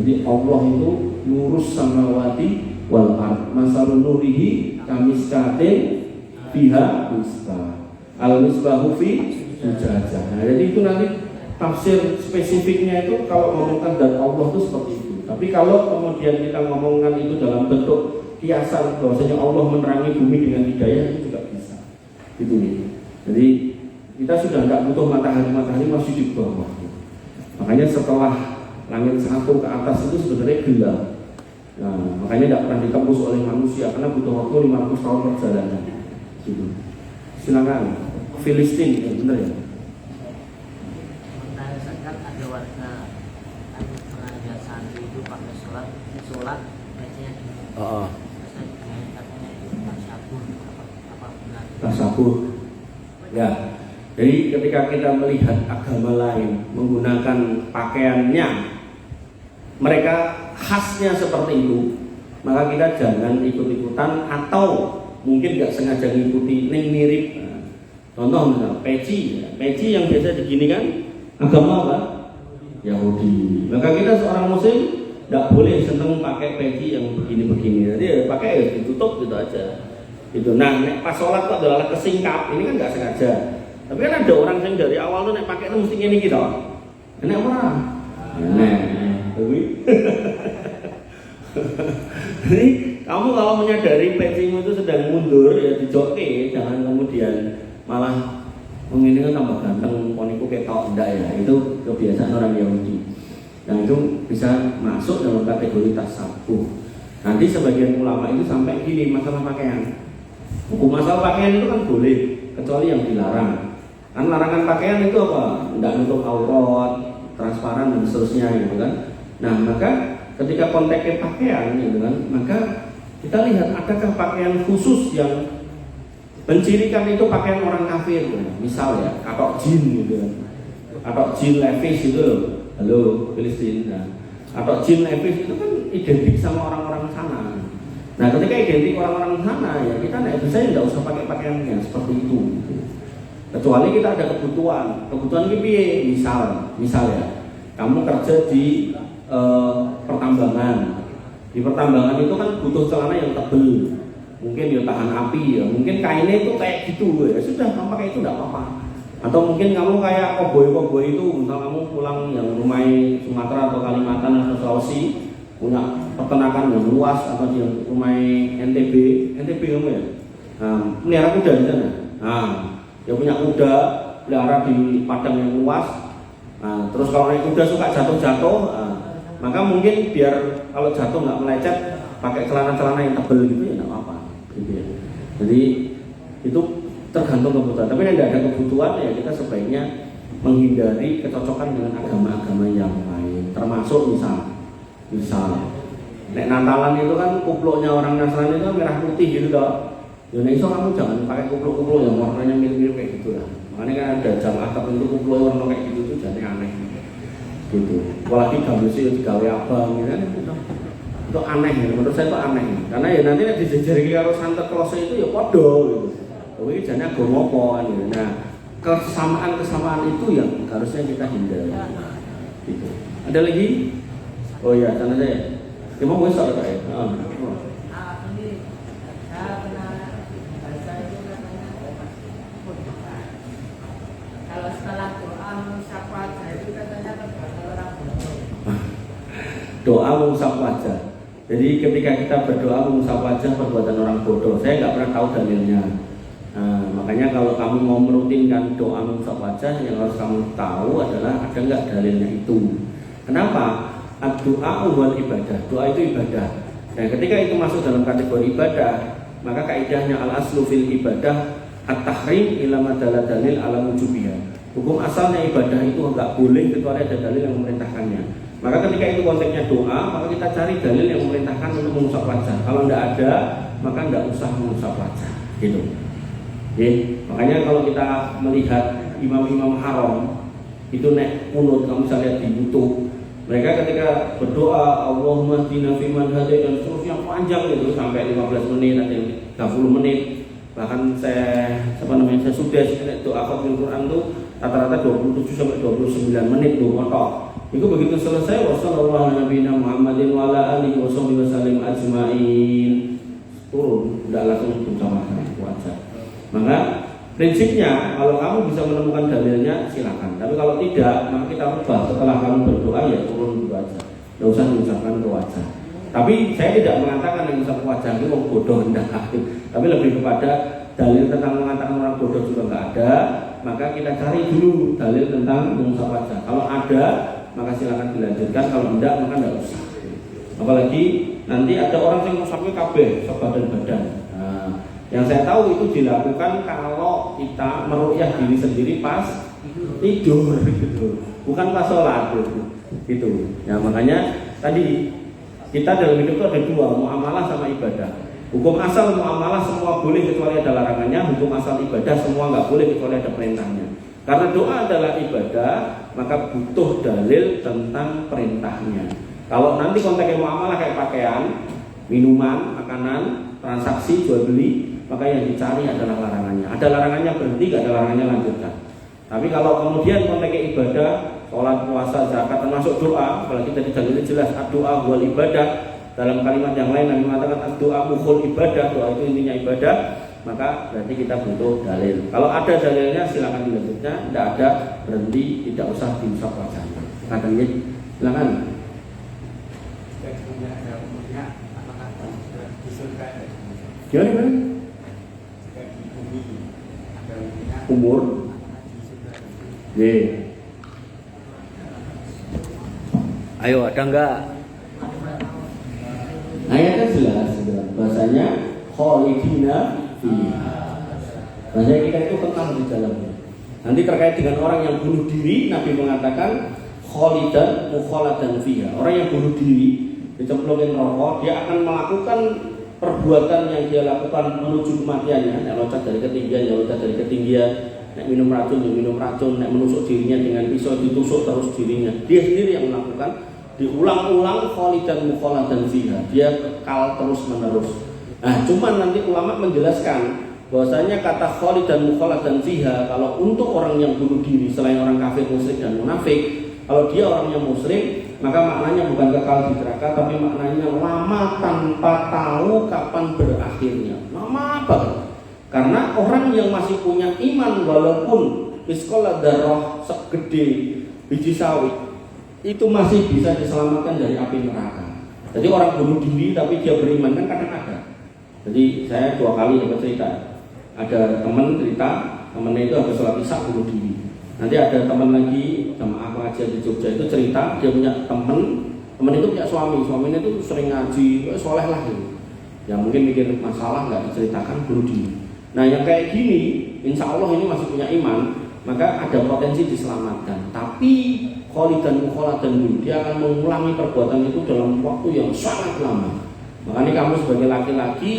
Speaker 1: Jadi Allah itu nurus samawati wal ardh. Masalun nurihi kamiskatin fiha misbah. Al misbahu fi zujajah. Nah, jadi itu nanti tafsir spesifiknya itu kalau ngomongkan dan Allah itu seperti itu. Tapi kalau kemudian kita ngomongkan itu dalam bentuk kiasan bahwasanya Allah menerangi bumi dengan hidayah, itu juga bisa. Itu nih. Jadi kita sudah tidak butuh matahari masih di bawah. Makanya setelah langit satu ke atas itu sebenarnya gelap. Nah, makanya tidak pernah ditembus oleh manusia karena butuh waktu 500 tahun perjalanan. Gitu. Silakan. Filistin, ya benar ya.
Speaker 3: Kan ada warga pengajian santri itu pakai sholat bacanya katanya itu apa benar?
Speaker 1: Tasabur. Ya. Jadi ketika kita melihat agama lain menggunakan pakaiannya, mereka khasnya seperti itu, maka kita jangan ikut-ikutan atau mungkin nggak sengaja ngikuti yang mirip. Contoh misalnya peci yang biasa digini kan agama apa? Yahudi. Maka kita seorang muslim nggak boleh seneng pakai peci yang begini-begini. Jadi pakai ya ditutup gitu aja. Gitu. Nah, pas sholat kok adalah kesingkap, ini kan nggak sengaja. Tapi kan ada orang yang dari awal tuh nek pakai itu mesti ini gitu. Enak orang. Tapi jadi kamu kalau menyadari pecimu itu sedang mundur ya dijoki, jangan kemudian malah menginginkan tambah ganteng, poniku ketok enggak ya. Itu kebiasaan orang Yahudi. Yang itu bisa masuk dalam kategori tasawuf. Nanti sebagian ulama itu sampai gini masalah pakaian. Hukum masalah pakaian itu kan boleh kecuali yang dilarang. Kan larangan pakaian itu apa? Tidak nutup aurat, transparan dan seterusnya gitu kan. Nah, maka ketika konteksnya pakaian gitu kan, maka kita lihat adakah pakaian khusus yang mencirikan itu pakaian orang kafir gitu. Misal ya, katok jin gitu kan. Katok jin Levi's itu loh. Halo, Filistin. Nah, katok jin Levi's itu kan identik sama orang-orang sana. Nah, ketika identik orang-orang sana ya kita bisa ya tidak usah pakai pakaiannya seperti itu. Gitu. Kecuali kita ada kebutuhan ini misal ya, kamu kerja di pertambangan, Di pertambangan itu kan butuh celana yang tebal, mungkin dia tahan api ya, mungkin kainnya itu kayak gitu ya sudah, kamu pakai itu tidak apa-apa. Atau mungkin kamu kayak koboi itu, misal kamu pulang yang rumah Sumatera atau Kalimantan atau Sulawesi punya peternakan yang luas, atau di rumah NTB kamu ya, pelihara kuda di sana. Nah, dia punya kuda pelihara di padang yang luas. Nah, terus kalau naik kuda suka jatuh-jatuh, maka mungkin biar kalau jatuh nggak melecet, pakai celana-celana yang tebal gitu ya nggak apa-apa. Gitu ya. Jadi itu tergantung kebutuhan. Tapi tidak ada kebutuhan ya kita sebaiknya menghindari kecocokan dengan agama-agama yang lain. Termasuk misal nek Natalan itu kan kupluknya orang Nasrani itu kan merah putih gitu toh. Ya nek iso kamu jangan pakai kupluk-kupluk yang warnanya mirip-mirip kayak gitu lah. Makanya kan ada jamaah tertentu kupluk warna kayak gitu tuh jadi aneh gitu. Apalagi gambusnya digawe abang gitu kan itu aneh ya. Menurut saya itu aneh. Karena ya nanti nek dijejeri karo Santa Claus itu ya padha gitu. Oh ini jadinya agama apa kan gitu. Nah, kesamaan itu yang harusnya kita hindari. Gitu. Ada lagi? Oh iya, sana saya. Ya mau besok ya?
Speaker 3: Ini saya pernah baca itu katanya kalau setelah doa mengusap wajah itu katanya terbatal orang bodoh.
Speaker 1: Doa mengusap wajah. Jadi ketika kita berdoa mengusap wajah perbuatan orang bodoh. Saya nggak pernah tahu dalilnya. Nah, makanya kalau kamu mau merutinkan doa mengusap wajah, yang harus kamu tahu adalah ada nggak dalilnya itu. Kenapa? Doa wal ibadah. Doa itu ibadah. Nah, ketika itu masuk dalam kategori ibadah, maka kaidahnya al-aslu fil ibadah at-tahrim ila madalla dalil ala wujubiha. Hukum asalnya ibadah itu enggak boleh kecuali ada dalil yang memerintahkannya. Maka ketika itu konteksnya doa, maka kita cari dalil yang memerintahkan untuk mengusap wajah. Kalau enggak ada, maka enggak usah mengusap wajah. Gitu. Oke, makanya kalau kita melihat imam-imam haram itu nek kunut, kamu bisa lihat di YouTube. Mereka ketika berdoa Allahumma hdina fiman hadait dan seterusnya panjang itu sampai 15 menit, ada yang 30 menit. Bahkan saya sudah doa khatimul Quran itu rata-rata 27 sampai 29 menit tuh motor. Itu begitu selesai wassallallahu nabiyina Muhammadin wa ala alihi wasallam ajmain. Turun, udah langsung bersama wajah. Maka prinsipnya kalau kamu bisa menemukan dalilnya silakan. Tapi kalau tidak, maka kita ubah setelah kamu berdoa ya turun ke wajah. Tidak usah mengucapkan ke wajah. Tapi saya tidak mengatakan yang mengucap ke wajah itu orang bodoh hendak. Tapi lebih kepada dalil tentang mengatakan orang bodoh juga nggak ada. Maka kita cari dulu dalil tentang mengusap wajah. Kalau ada, maka silakan dilanjutkan. Kalau tidak, maka tidak usah. Apalagi nanti ada orang yang mengusapnya kabeh sebadan-badan. Nah, yang saya tahu itu dilakukan kalau kita meruqyah diri sendiri pas tidur gitu. Bukan pas sholat gitu. Ya makanya tadi kita dalam hidup itu ada dua, muamalah sama ibadah. Hukum asal muamalah semua boleh kecuali ada larangannya. Hukum asal ibadah semua nggak boleh kecuali ada perintahnya. Karena doa adalah ibadah, maka butuh dalil tentang perintahnya. Kalau nanti konteksnya muamalah kayak pakaian, minuman, makanan, transaksi, jual beli, maka yang dicari adalah larangannya. Ada larangannya berhenti, gak ada larangannya lanjutkan. Tapi kalau kemudian konteksnya ibadah, sholat, puasa, zakat, termasuk doa, apalagi tadi dalilnya jelas doa wal ibadah. Dalam kalimat yang lain Nabi mengatakan doa mukhul ibadah, doa itu intinya ibadah, maka berarti kita butuh dalil. Kalau ada dalilnya silakan dilanjutkan, tidak ada berhenti, tidak usah diusap wajahnya. Kadang silakan. Gimana? Umur? Ayo, ada enggak? Ayatnya jelas, bahasanya khalidina fiha. Bahasanya kita itu kekal di dalamnya. Nanti terkait dengan orang yang bunuh diri, Nabi mengatakan khalidan mukhaladan fiha. Orang yang bunuh diri dicemplungin rokok, dia akan melakukan perbuatan yang dia lakukan menuju kematiannya. Nek loncat dari ketinggian, ya loncat dari ketinggian. Nek minum racun, ya minum racun. Nek menusuk dirinya dengan pisau, ditusuk terus dirinya. Dia sendiri yang melakukan. Diulang-ulang khalidan mukhaladan fiha. Dia kekal terus menerus. Nah, cuman nanti ulama menjelaskan bahwasanya kata khalidan mukhaladan fiha kalau untuk orang yang bunuh diri selain orang kafir, musyrik dan munafik, kalau dia orang yang muslim maka maknanya bukan kekal di neraka, tapi maknanya lama tanpa tahu kapan berakhirnya. Lama banget. Karena orang yang masih punya iman walaupun miskola darah segede biji sawit itu masih bisa diselamatkan dari api neraka. Jadi orang bunuh diri tapi dia beriman kan kadang ada. Jadi saya 2 kali dapat cerita. Ada teman cerita, temennya itu habis sholat isya bunuh diri. Nanti ada teman lagi sama pengajian di Jogja itu cerita dia punya teman itu punya suaminya itu sering ngaji, soleh lah gitu. Ya mungkin mikir masalah nggak diceritakan bunuh diri. Nah yang kayak gini, insya Allah ini masih punya iman, maka ada potensi diselamatkan. Tapi kholidan dulu, dia akan mengulangi perbuatan itu dalam waktu yang sangat lama. Makanya kamu sebagai laki-laki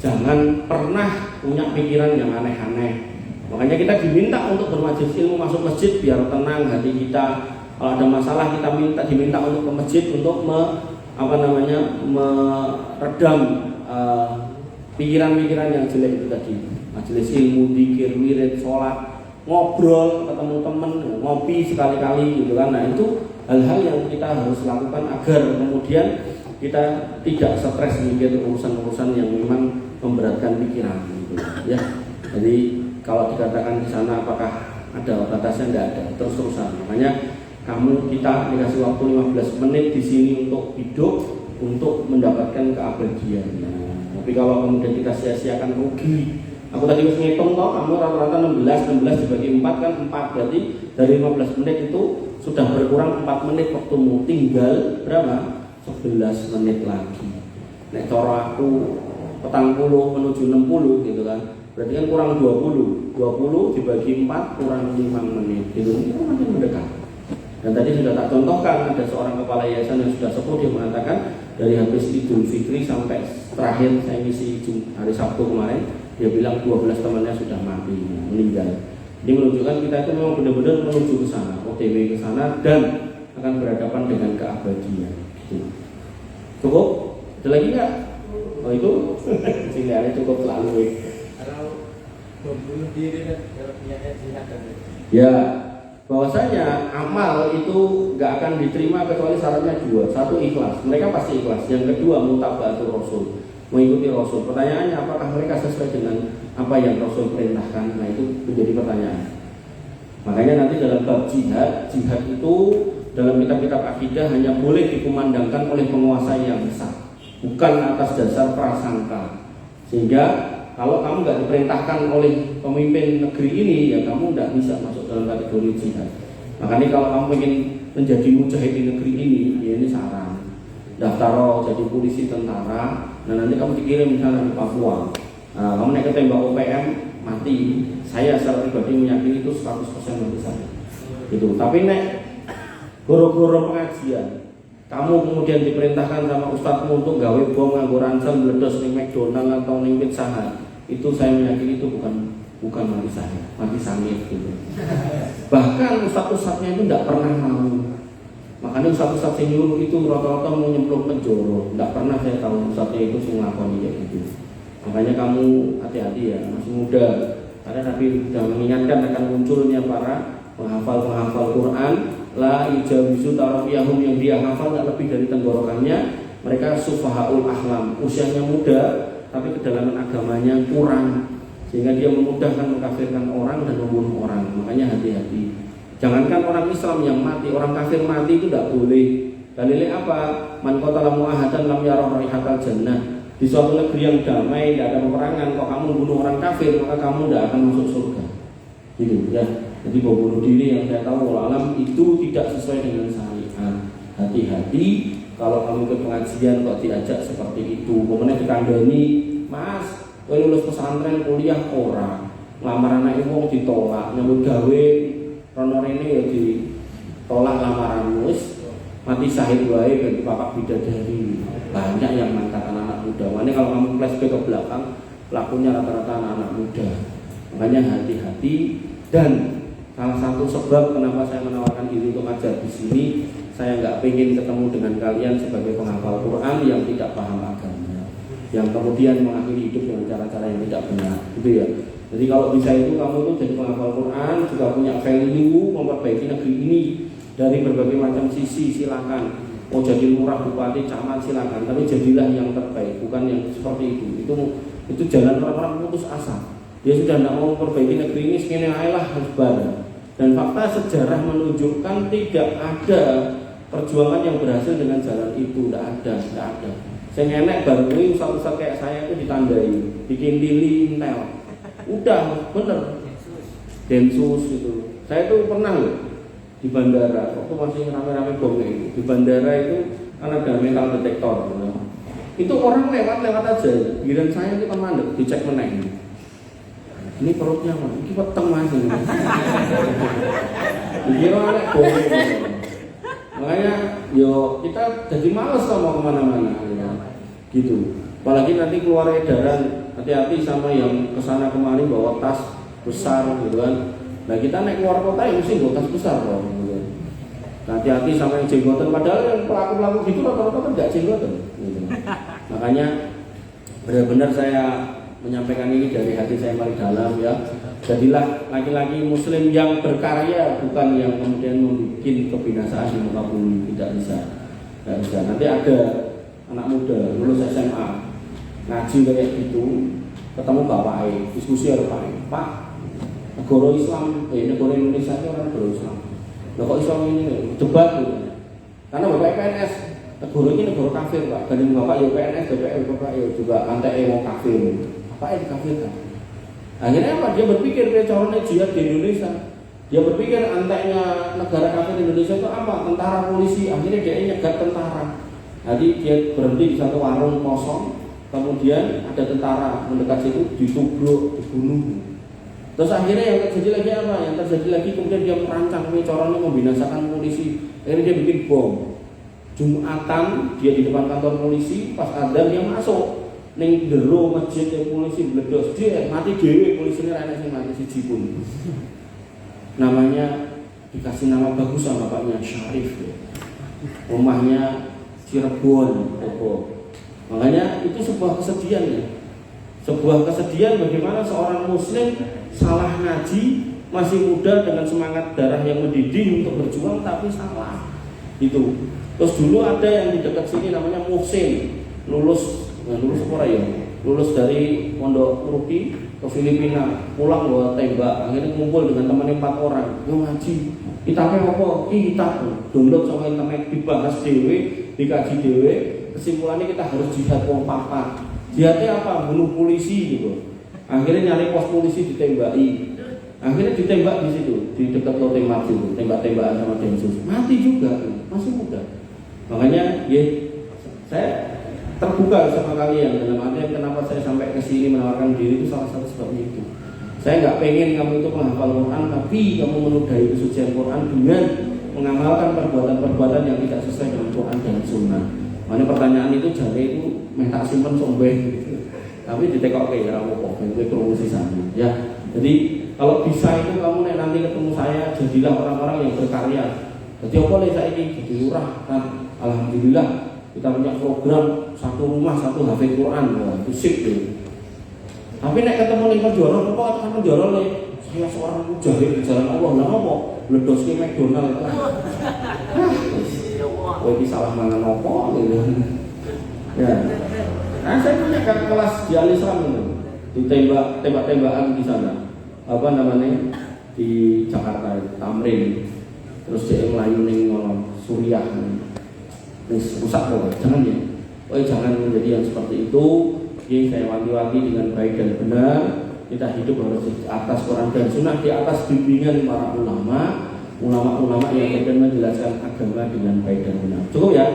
Speaker 1: jangan pernah punya pikiran yang aneh-aneh. Makanya kita diminta untuk bermajelis ilmu, masuk masjid biar tenang hati kita. Kalau ada masalah kita diminta untuk ke masjid untuk meredam pikiran-pikiran yang jelek itu tadi. Majelis ilmu, dzikir, wirid, sholat, ngobrol, ketemu teman, ngopi sekali-kali gitu kan. Nah itu hal-hal yang kita harus lakukan agar kemudian kita tidak stres mikir urusan-urusan yang memang memberatkan pikiran gitu ya. Jadi kalau dikatakan di sana apakah ada batasnya, enggak ada, terus-terusan. Makanya kita dikasih waktu 15 menit di sini untuk hidup, untuk mendapatkan keabadian. Tapi kalau kemudian kita sia-siakan rugi. Aku tadi harus ngitung toh, kamu rata-rata 16 dibagi 4 kan 4, berarti dari 15 menit itu sudah berkurang 4 menit waktumu, tinggal berapa? 11 menit lagi. Nek cara aku 40 menuju 60 gitu kan. Berarti kan kurang 20 dibagi 4 kurang 5 menit gitu, itu masih mendekat. Dan tadi sudah tak contohkan, ada seorang kepala yayasan yang sudah sepuh, dia mengatakan dari habis Idul Fitri sampai terakhir saya ngisi hari Sabtu kemarin, dia bilang 12 temannya sudah mati, meninggal. Ini menunjukkan kita itu memang benar-benar menuju ke sana, OTW ke sana dan akan berhadapan dengan keabadian. Gitu. Cukup? Ada lagi nggak? Oh itu sini ada cukup selalu.
Speaker 2: Membunuh diri dan kalau niatnya jihad kan?
Speaker 1: Ya, bahwasanya amal itu nggak akan diterima kecuali syaratnya 2. 1 ikhlas, mereka pasti ikhlas. Yang kedua mutaba'atul Rasul, mengikuti Rasul. Pertanyaannya apakah mereka sesuai dengan apa yang Rasul perintahkan? Nah itu menjadi pertanyaan. Makanya nanti dalam bab jihad itu dalam kitab-kitab akidah hanya boleh dikumandangkan oleh penguasa yang besar, bukan atas dasar prasangka. Sehingga kalau kamu nggak diperintahkan oleh pemimpin negeri ini, ya kamu nggak bisa masuk dalam kategori jihad. Makanya kalau kamu ingin menjadi mujahid di negeri ini, ya ini saran. Daftar jadi polisi tentara, nah nanti kamu dikirim misalnya di Papua. Nah, kamu naik ke tembak OPM, mati. Saya secara pribadi meyakini itu 100% mati saya. Gitu. Tapi nek goro-goro pengajian, kamu kemudian diperintahkan sama ustadzmu untuk gawe bom nganggo ransel meledos ning McDonald atau ning Pizza Hut, itu saya meyakini itu bukan mati saya, mati sangit gitu. Bahkan ustadz-ustadznya itu tidak pernah mau. Makanya ustadz-ustadz yang nyuruh itu rata-rata mau nyemplung penjara. Tidak pernah saya tahu ustadznya itu sing nglakoni kayak gitu. Makanya kamu hati-hati ya, masih muda. Karena Nabi sudah mengingatkan akan munculnya para penghafal Quran. La ijawizu tarafiyahum, yang dia hafal tak lebih dari tenggorokannya. Mereka sufahaul ahlam, usianya muda tapi kedalaman agamanya kurang, sehingga dia memudahkan mengkafirkan orang dan membunuh orang. Makanya hati-hati. Jangankan orang Islam yang mati, orang kafir mati itu tidak boleh. Dalilnya apa? Man qatala mu'ahadan lam yarah raihatal jannah. Di suatu negeri yang damai, tidak ada peperangan, kok kamu bunuh orang kafir, maka kamu tidak akan masuk surga. Gitu ya. Jadi bunuh diri yang saya tahu alam itu tidak sesuai dengan syariat. Hati-hati kalau kamu ke pengajian kok diajak seperti itu. Kemudian dikandani, Mas, kowe lulus pesantren kuliah ora, lamaran anak wong ditolak, nyambut gawe rono rene ya ditolak lamaran, wis mati syahid wae ben bapak bidadari. Banyak yang mengatakan anak muda. Makanya kalau kamu flashback ke belakang, pelakunya rata-rata anak-anak muda. Makanya hati-hati. Dan salah satu sebab kenapa saya menawarkan diri untuk ngajar di sini, saya nggak pengen ketemu dengan kalian sebagai penghafal Quran yang tidak paham agama, yang kemudian mengakhiri hidup dengan cara-cara yang tidak benar, gitu ya. Jadi kalau bisa itu kamu tuh jadi penghafal Quran, juga punya value, memperbaiki negeri ini dari berbagai macam sisi, silakan. Mau jadi lurah, bupati, camat, silakan. Tapi jadilah yang terbaik, bukan yang seperti itu. Itu jalan orang-orang putus asa. Dia sudah tidak mau memperbaiki negeri ini, segini ayolah harus bareng. Dan fakta sejarah menunjukkan tidak ada perjuangan yang berhasil dengan jalan itu, tidak ada. Saya enek baru ini ustaz-ustaz kayak saya itu ditandai, bikin lili, intel. Udah, bener. Densus itu. Saya tuh pernah loh di bandara, waktu masih rame-rame bom itu. Di bandara itu kan ada metal detektor. Itu orang lewat aja. Giliran saya itu kan mandek, dicek meneng. Ini perutnya mah, ini peteng mas ini. Dikira anak bom. Makanya, yo kita jadi males kalau mau kemana-mana, gitu. Apalagi nanti keluar edaran, hati-hati sama yang kesana kemari bawa tas besar, gitu kan. Nah kita naik keluar kota ya mesti bawa tas besar, loh. Gitu. Hati-hati sama yang jenggotan. Padahal yang pelaku-pelaku gitu rata-rata kan nggak jenggotan. Gitu. Makanya benar-benar saya menyampaikan ini dari hati saya paling dalam ya. Jadilah laki-laki muslim yang berkarya, bukan yang kemudian membuat kebinasaan di muka bumi. Tidak bisa. Nanti ada anak muda lulus SMA ngaji kayak gitu, ketemu bapaknya, diskusi ada Pak, negara Islam, negara Indonesia itu orang negara Islam. Loh kok Islam ini debat gitu. Karena bapak PNS, negara ini negara kafir Pak. Dan bapak ya PNS, bapak ya juga antek mau kafir. Apa yang dikafirkan? Akhirnya apa? Dia berpikir dia calonnya jihad di Indonesia. Dia berpikir anteknya negara kafir Indonesia itu apa? Tentara, polisi. Akhirnya dia nyegat tentara. Jadi dia berhenti di satu warung kosong. Kemudian ada tentara mendekat situ, ditubruk, dibunuh. Terus akhirnya yang terjadi lagi apa? Yang terjadi lagi kemudian dia merancang ini caranya membinasakan polisi. Akhirnya dia bikin bom. Jumatan dia di depan kantor polisi, pas adzan dia masuk. Ning jero masjid polisi bledos dia mati dhewe, polisine ra enek sing mati siji pun. Namanya dikasih nama bagus sama bapaknya Syarif. Rumahnya Cirebon, makanya itu sebuah kesedihan ya. Sebuah kesedihan bagaimana seorang muslim salah ngaji, masih muda dengan semangat darah yang mendidih untuk berjuang tapi salah. Itu. Terus dulu ada yang di dekat sini namanya Muhsin, lulus apa ya? Lulus dari Pondok Ruki ke Filipina, pulang bawa tembak, akhirnya ngumpul dengan temannya 4 orang, yo ngaji. Kitabnya apa? Kitab download sama internet, dibahas dewe, dikaji dewe. Kesimpulannya kita harus jihad wong papat. Jihadnya apa? Bunuh polisi gitu. Akhirnya nyari pos polisi ditembaki. Akhirnya ditembak di situ, di dekat Loteng Maju, tembak-tembakan sama Densus. Mati juga, masih muda. Makanya, ya, saya terbuka sama kalian dalam artian kenapa saya sampai ke sini menawarkan diri itu salah satu sebabnya itu. Saya nggak pengen kamu itu menghafal Quran, tapi kamu menodai kesucian Quran dengan mengamalkan perbuatan-perbuatan yang tidak sesuai dengan Quran dan Sunnah. Makanya pertanyaan itu jadi itu minta simpen sombeng, tapi ditekok kayak ramu kok, itu promosi sana. Ya, jadi kalau bisa itu kamu nanti ketemu saya, jadilah orang-orang yang berkarya. Jadi apa saya ini jadi lurah kan? Alhamdulillah kita punya program satu rumah satu hafid Quran, itu sip tuh. Tapi nek ketemu ning penjara, kok katakan penjara nih? Saya seorang mujahid di jalan Allah, lah apa? Bledos ke McDonald. Kowe iki salah mangan apa gitu. Ya. Nah, saya punya kelas di Al-Islam itu. Ditembak-tembakan di sana. Apa namanya? Di Jakarta, Tamrin. Terus dia melayu ning Suriah. Wis rusak loh, jangan ya. Jangan menjadi yang seperti itu. Jadi saya wanti-wanti dengan baik dan benar. Kita hidup harus di atas Quran dan Sunnah, di atas bimbingan para ulama yang kemudian menjelaskan agama dengan baik dan benar. Cukup ya?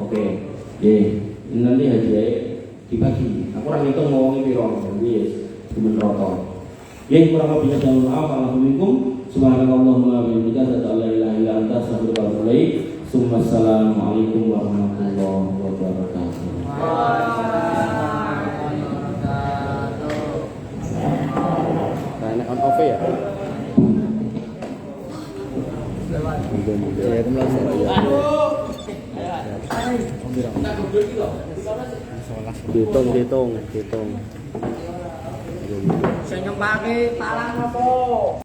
Speaker 1: Oke. Ini nanti hadiah dibagi. Aku orang itu ngomongin piro, yes, cuma rotor. Kurang lebihnya jangan maaf. Alhamdulillah. Subhanallahumma wa bihamdika, asyhadu an la ilaha illa anta, astaghfiruka wa atubu ilaik. Assalamualaikum warahmatullahi wabarakatuh. Nah, on off ya.
Speaker 2: Saya
Speaker 1: Dihitung.
Speaker 2: nyempake talang apa?